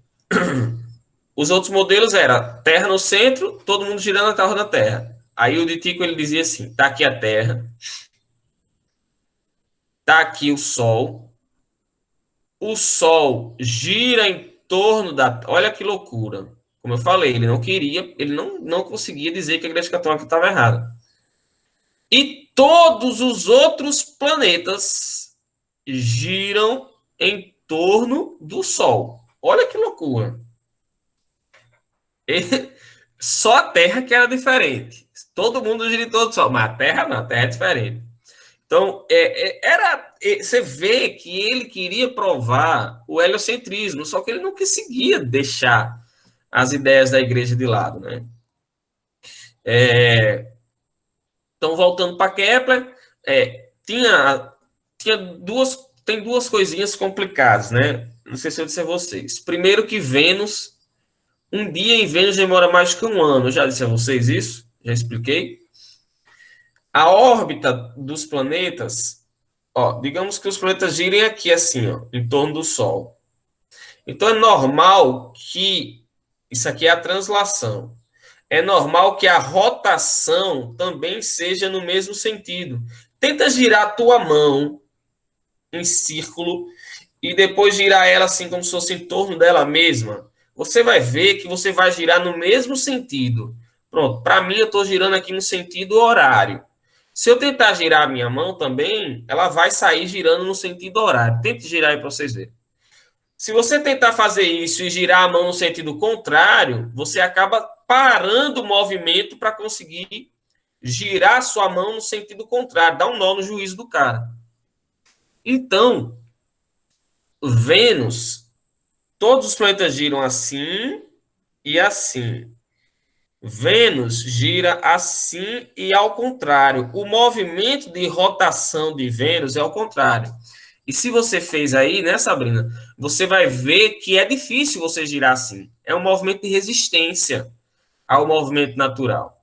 os outros modelos eram Terra no centro, todo mundo girando a torre da Terra. Aí o de Tico ele dizia assim, tá aqui a Terra, tá aqui o Sol gira em torno da... Olha que loucura. Como eu falei, ele não queria, ele não conseguia dizer que a Igreja Católica estava errada. E todos os outros planetas giram em torno do Sol. Olha que loucura. Só a Terra que era diferente. Todo mundo gira em torno do Sol, mas a Terra não, a Terra é diferente. Então, você vê que ele queria provar o heliocentrismo, só que ele não conseguia deixar as ideias da igreja de lado, né? Então, voltando para Kepler, tinha tem duas coisinhas complicadas, né? não sei se eu disse a vocês. Primeiro que Vênus, um dia em Vênus demora mais que um ano. Eu já disse a vocês isso? Já expliquei? A órbita dos planetas, ó, digamos que os planetas girem aqui assim, ó, em torno do Sol. Então é normal que isso aqui é a translação. É normal que a rotação também seja no mesmo sentido. Tenta girar a tua mão em círculo e depois girar ela assim como se fosse em torno dela mesma. Você vai ver que você vai girar no mesmo sentido. Pronto, para mim eu estou girando aqui no sentido horário. Se eu tentar girar a minha mão também, ela vai sair girando no sentido horário. Tente girar aí para vocês verem. Se você tentar fazer isso e girar a mão no sentido contrário, você acaba parando o movimento para conseguir girar a sua mão no sentido contrário, dá um nó no juízo do cara. Então, Vênus, todos os planetas giram assim e assim. Vênus gira assim e ao contrário. O movimento de rotação de Vênus é ao contrário. E se você fez aí, né, Sabrina, você vai ver que é difícil você girar assim. É um movimento de resistência ao movimento natural.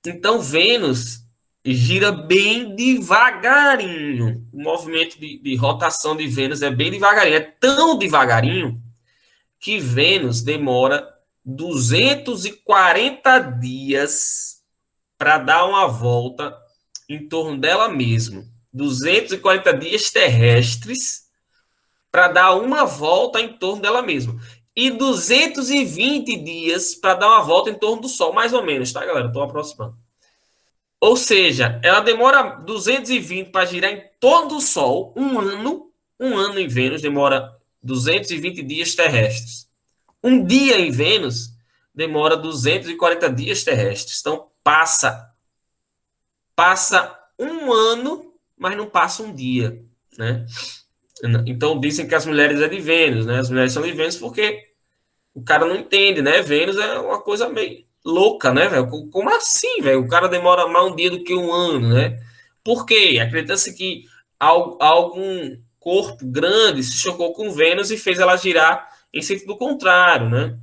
Então, Vênus gira bem devagarinho. O movimento de rotação de Vênus é bem devagarinho. É tão devagarinho que Vênus demora 240 dias para dar uma volta em torno dela mesma. 240 dias terrestres para dar uma volta em torno dela mesma. E 220 dias para dar uma volta em torno do Sol, mais ou menos, tá, galera? Estou aproximando. Ou seja, ela demora 220 para girar em torno do Sol, um ano em Vênus demora 220 dias terrestres. Um dia em Vênus demora 240 dias terrestres. Então, passa um ano, mas não passa um dia, né? Então, dizem que as mulheres é de Vênus, né? As mulheres são de Vênus porque o cara não entende, né? Vênus é uma coisa meio louca, né, velho? Como assim, velho? O cara demora mais um dia do que um ano, né? Por quê? Acredita-se que algum corpo grande se chocou com Vênus e fez ela girar em sentido contrário, né?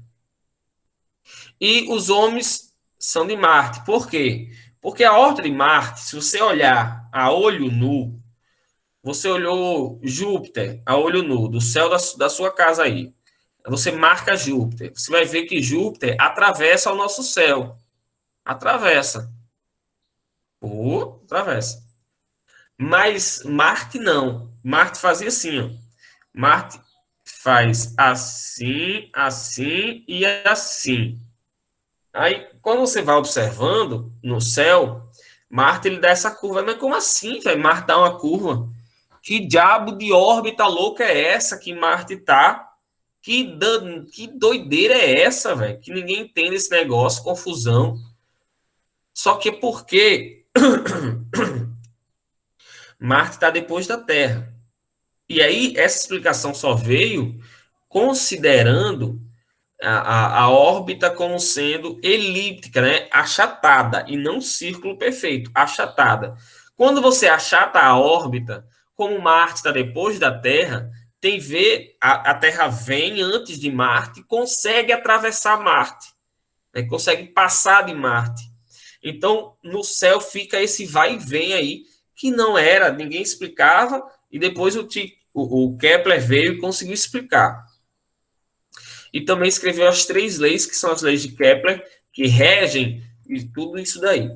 E os homens são de Marte. Por quê? Porque a órbita de Marte, se você olhar a olho nu, você olhou Júpiter a olho nu, do céu da sua casa aí. Você marca Júpiter. Você vai ver que Júpiter atravessa o nosso céu. Atravessa. Atravessa. Mas Marte não. Marte fazia assim, ó. Marte faz assim, assim e assim. Aí, quando você vai observando no céu, Marte ele dá essa curva. Mas como assim, velho? Marte dá uma curva. Que diabo de órbita louca é essa que Marte tá? Que doideira é essa, velho? Que ninguém entende esse negócio, confusão. Só que porque Marte está depois da Terra. E aí, essa explicação só veio considerando a órbita como sendo elíptica, né? Achatada, e não círculo perfeito, achatada. Quando você achata a órbita, como Marte está depois da Terra, tem ver a Terra vem antes de Marte, consegue atravessar Marte, né? Consegue passar de Marte. Então, no céu fica esse vai e vem aí, que não era, ninguém explicava, e depois o Kepler veio e conseguiu explicar. E também escreveu as 3 leis, que são as leis de Kepler, que regem e tudo isso daí.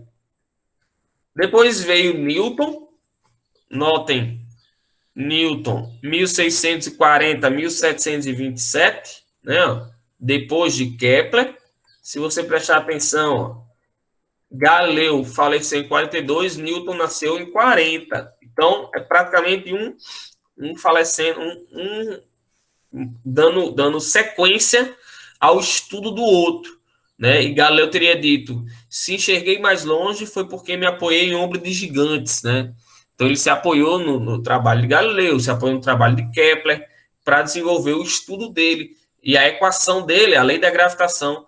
Depois veio Newton, notem, Newton, 1640 a 1727, né? Depois de Kepler. Se você prestar atenção, ó, Galileu faleceu em 42, Newton nasceu em 40. Então, é praticamente um falecendo, dando sequência ao estudo do outro, né? E Galileu teria dito: se enxerguei mais longe foi porque me apoiei em ombro de gigantes, né? Então ele se apoiou no trabalho de Galileu, se apoiou no trabalho de Kepler para desenvolver o estudo dele e a equação dele, a lei da gravitação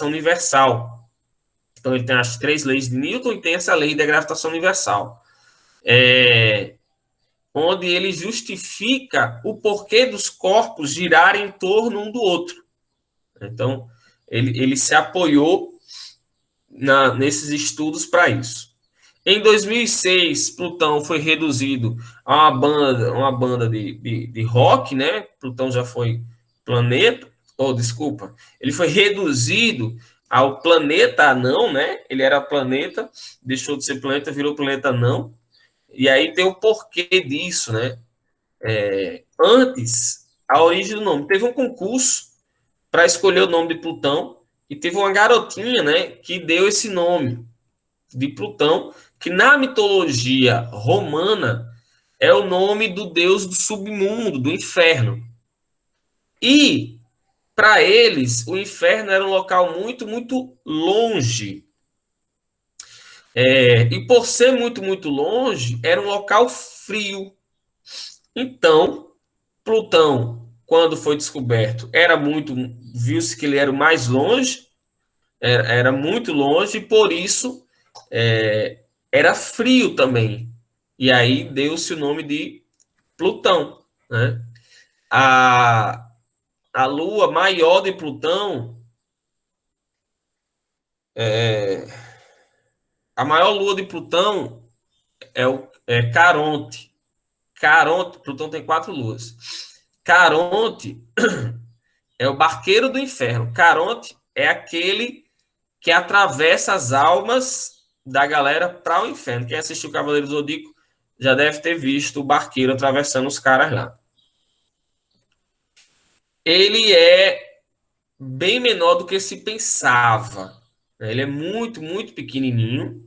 universal. Então ele tem as 3 leis de Newton e tem essa lei da gravitação universal. onde ele justifica o porquê dos corpos girarem em torno um do outro. Então, ele se apoiou nesses estudos para isso. Em 2006, Plutão foi reduzido a uma banda de rock, né? Plutão já foi planeta, desculpa, ele foi reduzido ao planeta anão, né? Ele era planeta, deixou de ser planeta, virou planeta anão. E aí tem o porquê disso, né? Antes, a origem do nome. Teve um concurso para escolher o nome de Plutão e teve uma garotinha, né, que deu esse nome de Plutão, que na mitologia romana é o nome do deus do submundo, do inferno. E para eles, o inferno era um local muito, muito longe. E por ser muito, muito longe, era um local frio. Então, Plutão, quando foi descoberto, viu-se que ele era o mais longe, era muito longe, e por isso era frio também. E aí deu-se o nome de Plutão, né? A lua maior de Plutão, a maior lua de Plutão é Caronte. Caronte, Plutão tem 4 luas. Caronte é o barqueiro do inferno. Caronte é aquele que atravessa as almas da galera para o inferno. Quem assistiu o Cavaleiro do Zodíaco já deve ter visto o barqueiro atravessando os caras lá. Ele é bem menor do que se pensava. Ele é muito, muito pequenininho.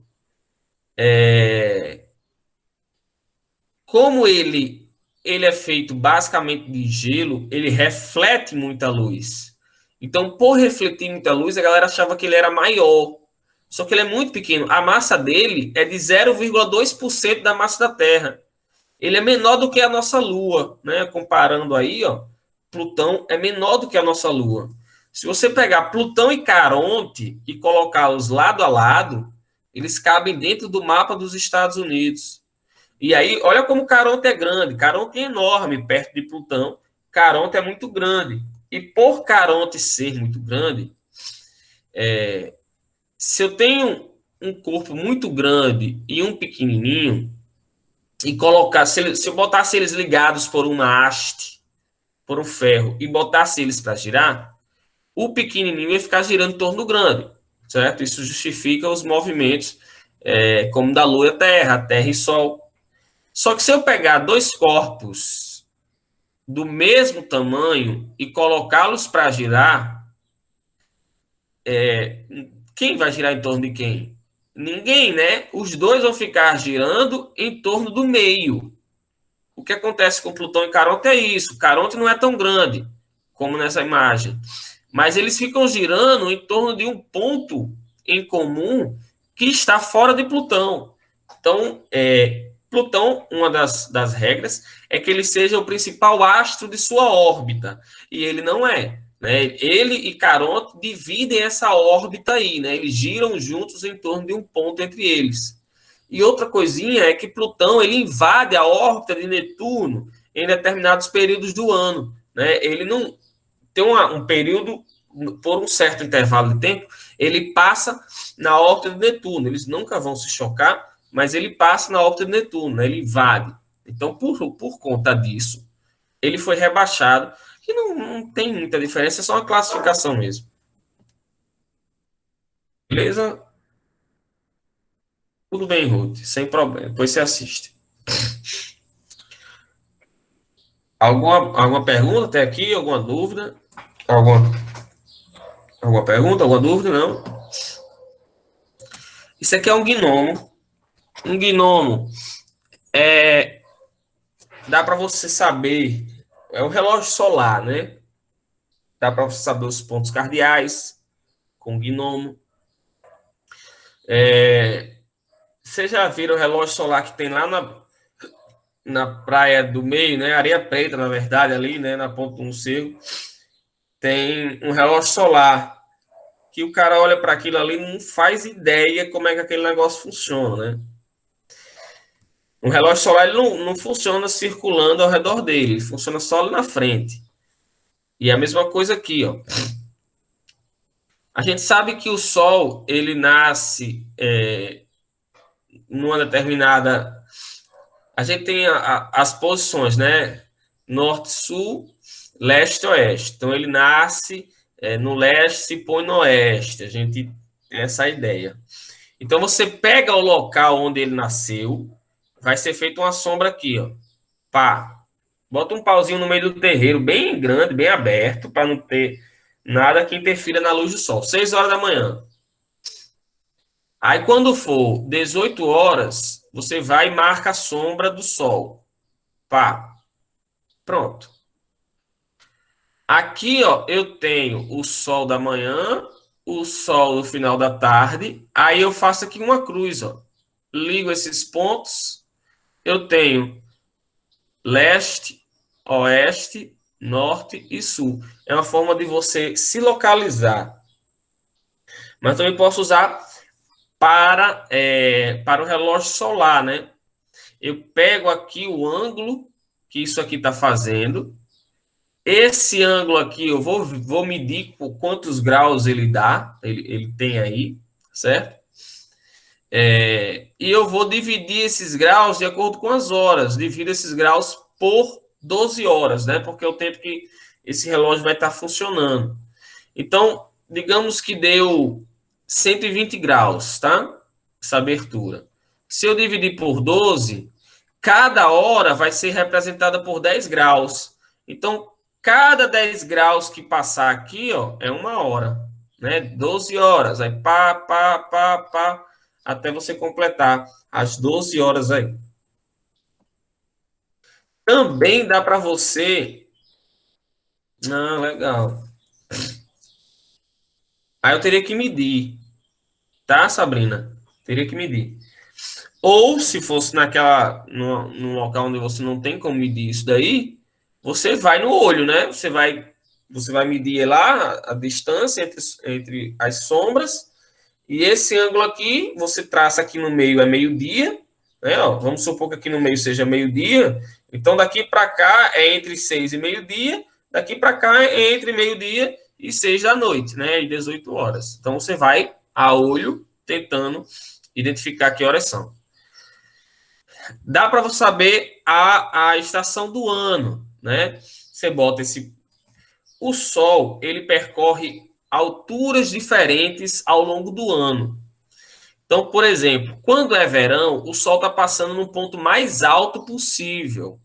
Como ele é feito basicamente de gelo, ele reflete muita luz. Então, por refletir muita luz, a galera achava que ele era maior. Só que ele é muito pequeno. A massa dele é de 0,2% da massa da Terra. Ele é menor do que a nossa Lua, né? Comparando aí, ó, Plutão é menor do que a nossa Lua. Se você pegar Plutão e Caronte e colocá-los lado a lado, eles cabem dentro do mapa dos Estados Unidos. E aí, olha como Caronte é grande. Caronte é enorme perto de Plutão. Caronte é muito grande. E por Caronte ser muito grande, se eu tenho um corpo muito grande e um pequenininho, e colocar, se eu botasse eles ligados por uma haste, por um ferro, e botasse eles para girar, o pequenininho ia ficar girando em torno do grande, certo? Isso justifica os movimentos como da Lua e Terra e Sol. Só que se eu pegar dois corpos do mesmo tamanho e colocá-los para girar, quem vai girar em torno de quem? Ninguém, né? Os dois vão ficar girando em torno do meio. O que acontece com Plutão e Caronte é isso. Caronte não é tão grande como nessa imagem, mas eles ficam girando em torno de um ponto em comum que está fora de Plutão. Então, Plutão, uma das regras é que ele seja o principal astro de sua órbita, e ele não é. Né? Ele e Caronte dividem essa órbita aí, né? Eles giram juntos em torno de um ponto entre eles. E outra coisinha é que Plutão ele invade a órbita de Netuno em determinados períodos do ano. Né? Ele não tem um período, por um certo intervalo de tempo, ele passa na órbita de Netuno. Eles nunca vão se chocar, mas ele passa na órbita de Netuno, né? Ele invade. Então, por conta disso, ele foi rebaixado, que não tem muita diferença, é só uma classificação mesmo. Beleza? Tudo bem, Ruth, sem problema. Depois você assiste. Alguma pergunta até aqui? Alguma dúvida? Alguma pergunta? Alguma dúvida? Não? Isso aqui é um gnomo. Um gnomo dá para você saber, é um relógio solar, né? Dá para você saber os pontos cardeais com o gnomo. Você já viram o relógio solar que tem lá na praia do meio, né? Areia Preta, na verdade, ali, né? Na ponta de um cerro. Tem um relógio solar que o cara olha para aquilo ali e não faz ideia como é que aquele negócio funciona, né? O relógio solar ele não funciona circulando ao redor dele, ele funciona só ali na frente. E a mesma coisa aqui, ó. A gente sabe que o Sol ele nasce numa determinada. A gente tem as posições, né? Norte, sul, leste, oeste. Então ele nasce no leste, se põe no oeste. A gente tem essa ideia. Então você pega o local onde ele nasceu, vai ser feita uma sombra aqui, ó. Pá. Bota um pauzinho no meio do terreiro, bem grande, bem aberto, para não ter nada que interfira na luz do sol. 6 horas da manhã. Aí, quando for 18 horas, você vai e marca a sombra do sol. Pá. Pronto. Aqui, ó, eu tenho o sol da manhã, o sol no final da tarde. Aí eu faço aqui uma cruz, ó. Ligo esses pontos. Eu tenho leste, oeste, norte e sul. É uma forma de você se localizar. Mas também posso usar para o relógio solar, né? Eu pego aqui o ângulo que isso aqui está fazendo. Esse ângulo aqui eu vou medir por quantos graus ele dá, ele tem aí, certo? E eu vou dividir esses graus de acordo com as horas. Divido esses graus por 12 horas, né? Porque é o tempo que esse relógio vai estar funcionando. Então, digamos que deu 120 graus, tá? Essa abertura. Se eu dividir por 12, cada hora vai ser representada por 10 graus. Então, cada 10 graus que passar aqui, ó, é uma hora, né? 12 horas. Aí pá, pá, pá, pá, até você completar as 12 horas aí. Também dá para você. Ah, legal. Aí eu teria que medir, tá, Sabrina? Teria que medir. Ou se fosse num local onde você não tem como medir isso daí, você vai no olho, né? Você vai medir lá a distância entre as sombras, e esse ângulo aqui, você traça aqui no meio é meio-dia, né? Ó, vamos supor que aqui no meio seja meio-dia, então daqui para cá é entre 6 e meio-dia, daqui para cá é entre meio-dia e 6 da noite, né? E 18 horas. Então você vai a olho tentando identificar que horas são. Dá para você saber a estação do ano, né? Você bota esse. O Sol, ele percorre alturas diferentes ao longo do ano. Então, por exemplo, quando é verão, o Sol está passando no ponto mais alto possível.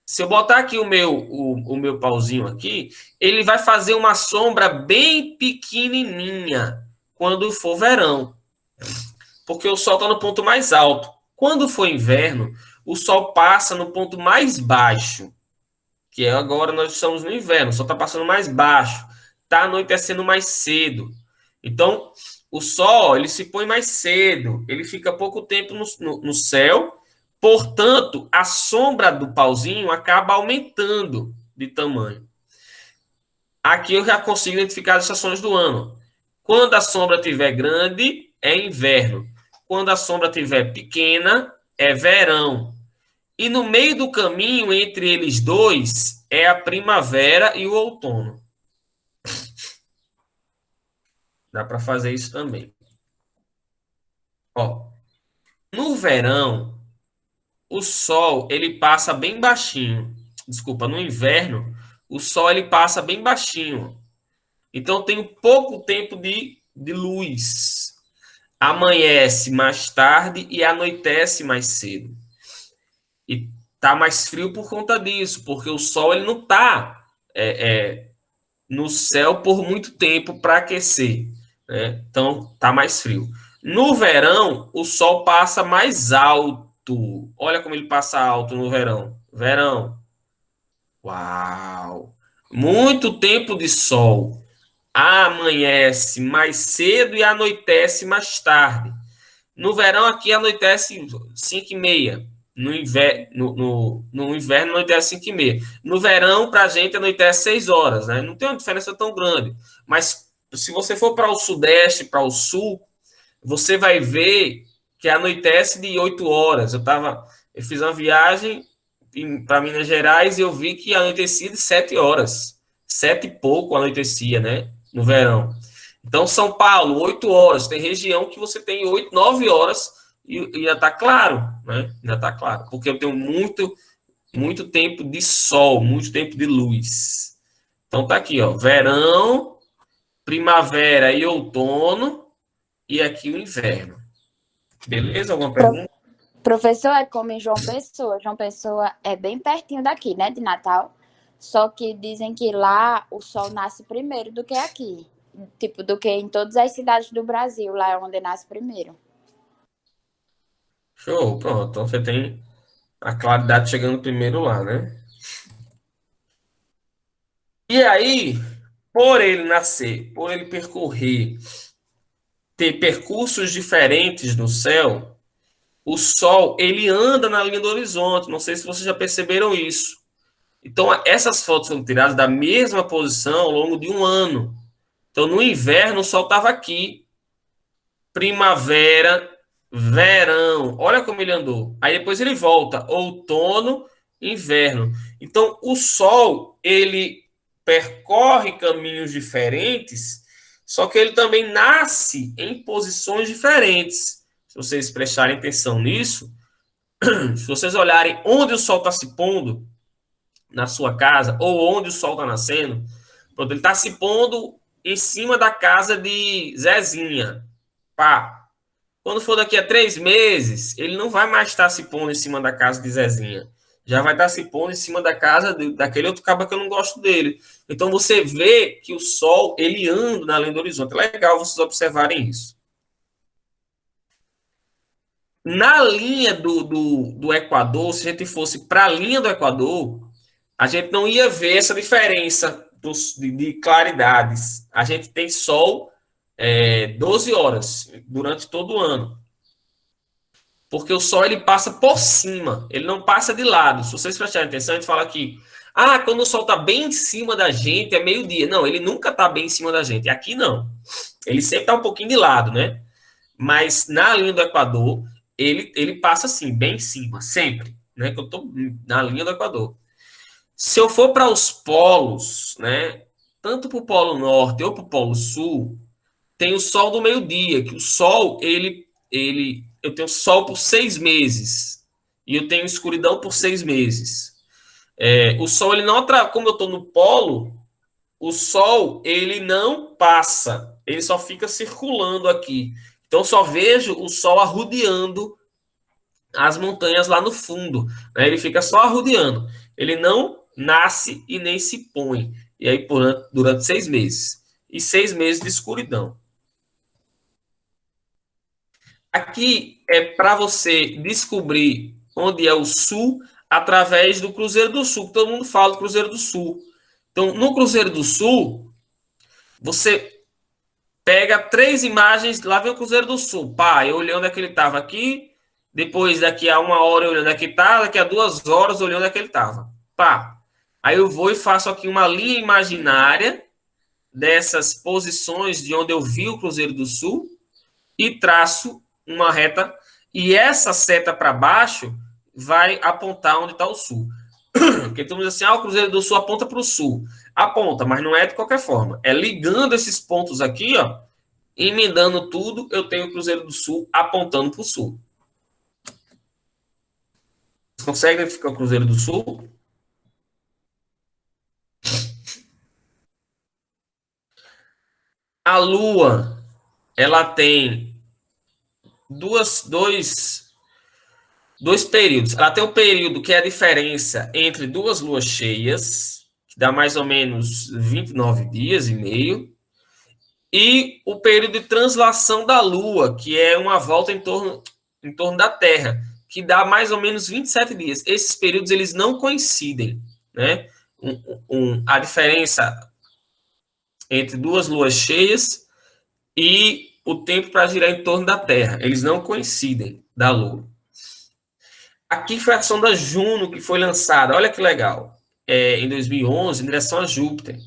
Se eu botar aqui o meu pauzinho aqui, ele vai fazer uma sombra bem pequenininha quando for verão, porque o Sol está no ponto mais alto. Quando for inverno, o Sol passa no ponto mais baixo, que é agora nós estamos no inverno, o Sol está passando mais baixo, está anoitecendo mais cedo. Então, o Sol ele se põe mais cedo, ele fica pouco tempo no céu, portanto, a sombra do pauzinho acaba aumentando de tamanho. Aqui eu já consigo identificar as estações do ano. Quando a sombra estiver grande, é inverno. Quando a sombra estiver pequena, é verão. E no meio do caminho entre eles dois é a primavera e o outono. Dá para fazer isso também. Ó, no verão, o sol ele passa bem baixinho. Desculpa, no inverno, o sol ele passa bem baixinho. Então tem pouco tempo de luz. Amanhece mais tarde e anoitece mais cedo. E tá mais frio por conta disso, porque o sol ele não tá no céu por muito tempo para aquecer, né? Então tá mais frio. No verão, o sol passa mais alto. Olha como ele passa alto no verão. Verão. Uau! Muito tempo de sol. Amanhece mais cedo e anoitece mais tarde. No verão aqui anoitece 5h30. No inverno anoitece 5h30. No verão, para a gente, anoitece 6 horas, né? Não tem uma diferença tão grande. Mas se você for para o sudeste, para o sul, você vai ver que anoitece de 8 horas. Eu estava Eu fiz uma viagem para Minas Gerais e eu vi que anoitecia de 7 horas. 7 e pouco anoitecia, né? No verão. Então, São Paulo, 8 horas. Tem região que você tem 8, 9 horas e ainda está claro, né? Ainda está claro. Porque eu tenho muito tempo de sol, muito tempo de luz. Então, tá aqui, ó. Verão, primavera e outono e aqui o inverno. Beleza? Alguma pergunta? Professor, é como em João Pessoa. João Pessoa é bem pertinho daqui, né, de Natal. Só que dizem que lá o sol nasce primeiro do que aqui. Tipo, do que em todas as cidades do Brasil. Lá é onde nasce primeiro. Show, pronto. Então você tem a claridade chegando primeiro lá, né? E aí, por ele nascer, por ele percorrer, ter percursos diferentes no céu, o Sol, ele anda na linha do horizonte. Não sei se vocês já perceberam isso. Então, essas fotos foram tiradas da mesma posição ao longo de um ano. Então, no inverno, o Sol estava aqui. Primavera, verão. Olha como ele andou. Aí depois ele volta. Outono, inverno. Então, o Sol, ele percorre caminhos diferentes, só que ele também nasce em posições diferentes. Se vocês prestarem atenção nisso, se vocês olharem onde o Sol está se pondo na sua casa, ou onde o Sol está nascendo, pronto, ele está se pondo em cima da casa de Zezinha. Pá. Quando for daqui a 3 meses, ele não vai mais estar se pondo em cima da casa de Zezinha. Já vai estar se pondo em cima da casa daquele outro cabo que eu não gosto dele. Então você vê que o Sol, ele anda na linha do horizonte. É legal vocês observarem isso. Na linha do Equador, se a gente fosse para a linha do Equador, a gente não ia ver essa diferença de claridades. A gente tem Sol 12 horas durante todo o ano. Porque o Sol ele passa por cima, ele não passa de lado. Se vocês prestarem atenção, a gente fala aqui, quando o Sol está bem em cima da gente, é meio-dia. Não, ele nunca está bem em cima da gente. Aqui não. Ele sempre está um pouquinho de lado, né? Mas na linha do Equador, ele passa assim, bem em cima, sempre. Né? Que eu estou na linha do Equador. Se eu for para os polos, né? Tanto para o Polo Norte ou para o Polo Sul, tem o Sol do meio-dia, que o Sol, eu tenho Sol por 6 meses e eu tenho escuridão por 6 meses. O Sol, ele não como eu estou no polo, o Sol, ele não passa, ele só fica circulando aqui. Então, eu só vejo o Sol arrodeando as montanhas lá no fundo, né? Ele fica só arrodeando. Ele não nasce e nem se põe. E aí, durante 6 meses. E 6 meses de escuridão. Aqui é para você descobrir onde é o sul através do Cruzeiro do Sul. Todo mundo fala do Cruzeiro do Sul. Então, no Cruzeiro do Sul, você pega 3 imagens, lá vem o Cruzeiro do Sul. Pá, eu olhei onde é que ele estava aqui, depois daqui a 1 hora eu olhei onde é que está, daqui a 2 horas eu olhei onde é que ele estava. Pá, aí eu vou e faço aqui uma linha imaginária dessas posições de onde eu vi o Cruzeiro do Sul e traço uma reta, e essa seta para baixo vai apontar onde está o sul. Porque todo mundo diz assim, o Cruzeiro do Sul aponta para o sul. Aponta, mas não é de qualquer forma. É ligando esses pontos aqui, ó, emendando tudo, eu tenho o Cruzeiro do Sul apontando para o sul. Você consegue identificar o Cruzeiro do Sul? A Lua, ela tem dois períodos. Ela tem um período que é a diferença entre duas luas cheias, que dá mais ou menos 29 dias e meio, e o período de translação da Lua, que é uma volta em torno da Terra, que dá mais ou menos 27 dias. Esses períodos eles não coincidem, né? A diferença entre duas luas cheias e o tempo para girar em torno da Terra, eles não coincidem da Lua. Aqui foi a sonda Juno que foi lançada, olha que legal, em 2011, em direção a Júpiter.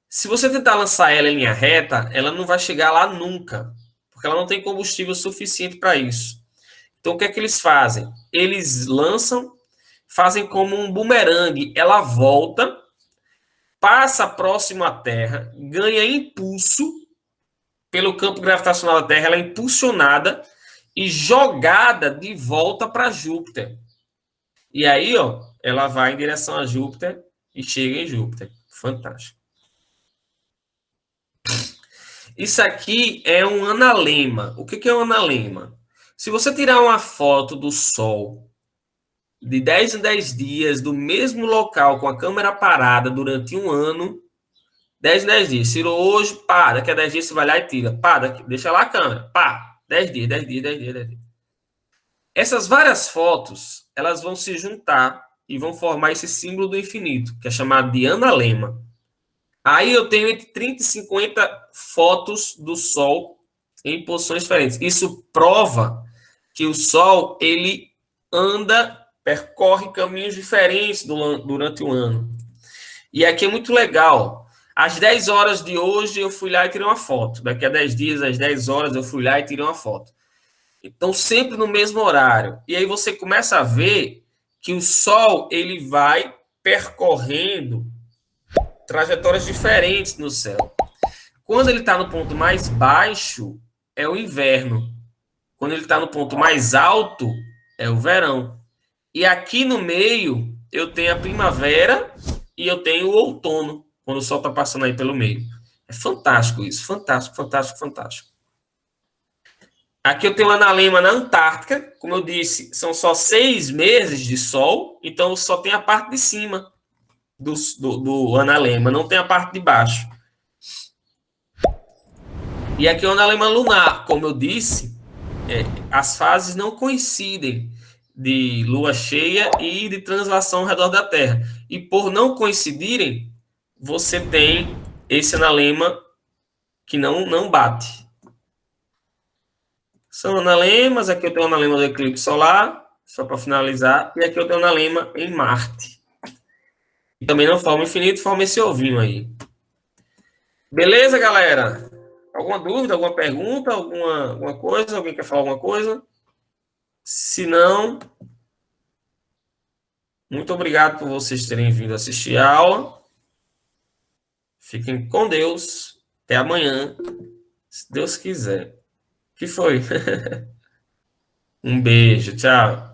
Se você tentar lançar ela em linha reta, ela não vai chegar lá nunca, porque ela não tem combustível suficiente para isso. Então, o que é que eles fazem? eles lançam, fazem como um bumerangue. Ela volta, passa próximo à Terra, ganha impulso pelo campo gravitacional da Terra, ela é impulsionada e jogada de volta para Júpiter. E aí, ó, ela vai em direção a Júpiter e chega em Júpiter. Fantástico. Isso aqui é um analema. O que é um analema? Se você tirar uma foto do Sol de 10 em 10 dias, do mesmo local, com a câmera parada durante um ano, 10 em 10 dias. Tirou hoje, pá, daqui a 10 dias você vai lá e tira. Pá, deixa lá a câmera. Pá, 10 dias, 10 dias, 10 dias, 10 dias. Essas várias fotos, elas vão se juntar e vão formar esse símbolo do infinito, que é chamado de analema. Aí eu tenho entre 30 e 50 fotos do Sol em posições diferentes. Isso prova que o Sol, ele anda, percorre caminhos diferentes durante o ano. E aqui é muito legal. Às 10 horas de hoje eu fui lá e tirei uma foto. Daqui a 10 dias, às 10 horas, eu fui lá e tirei uma foto. Então, sempre no mesmo horário. E aí você começa a ver que o Sol, ele vai percorrendo trajetórias diferentes no céu. Quando ele está no ponto mais baixo, é o inverno. Quando ele está no ponto mais alto, é o verão. E aqui no meio, eu tenho a primavera e eu tenho o outono, quando o Sol está passando aí pelo meio. É fantástico isso. Fantástico, fantástico, fantástico. Aqui eu tenho uma analema na Antártica. Como eu disse, são só 6 meses de Sol, então só tem a parte de cima do analema, não tem a parte de baixo. E aqui é o analema lunar. Como eu disse, as fases não coincidem de lua cheia e de translação ao redor da Terra. E por não coincidirem, você tem esse analema que não bate. São analemas. Aqui eu tenho o analema do eclipse solar, só para finalizar. E aqui eu tenho o analema em Marte. E também não forma infinito, forma esse ovinho aí. Beleza, galera? Alguma dúvida, alguma pergunta, alguma coisa? Alguém quer falar alguma coisa? Se não, muito obrigado por vocês terem vindo assistir a aula. Fiquem com Deus. Até amanhã, se Deus quiser. O que foi? Um beijo, tchau.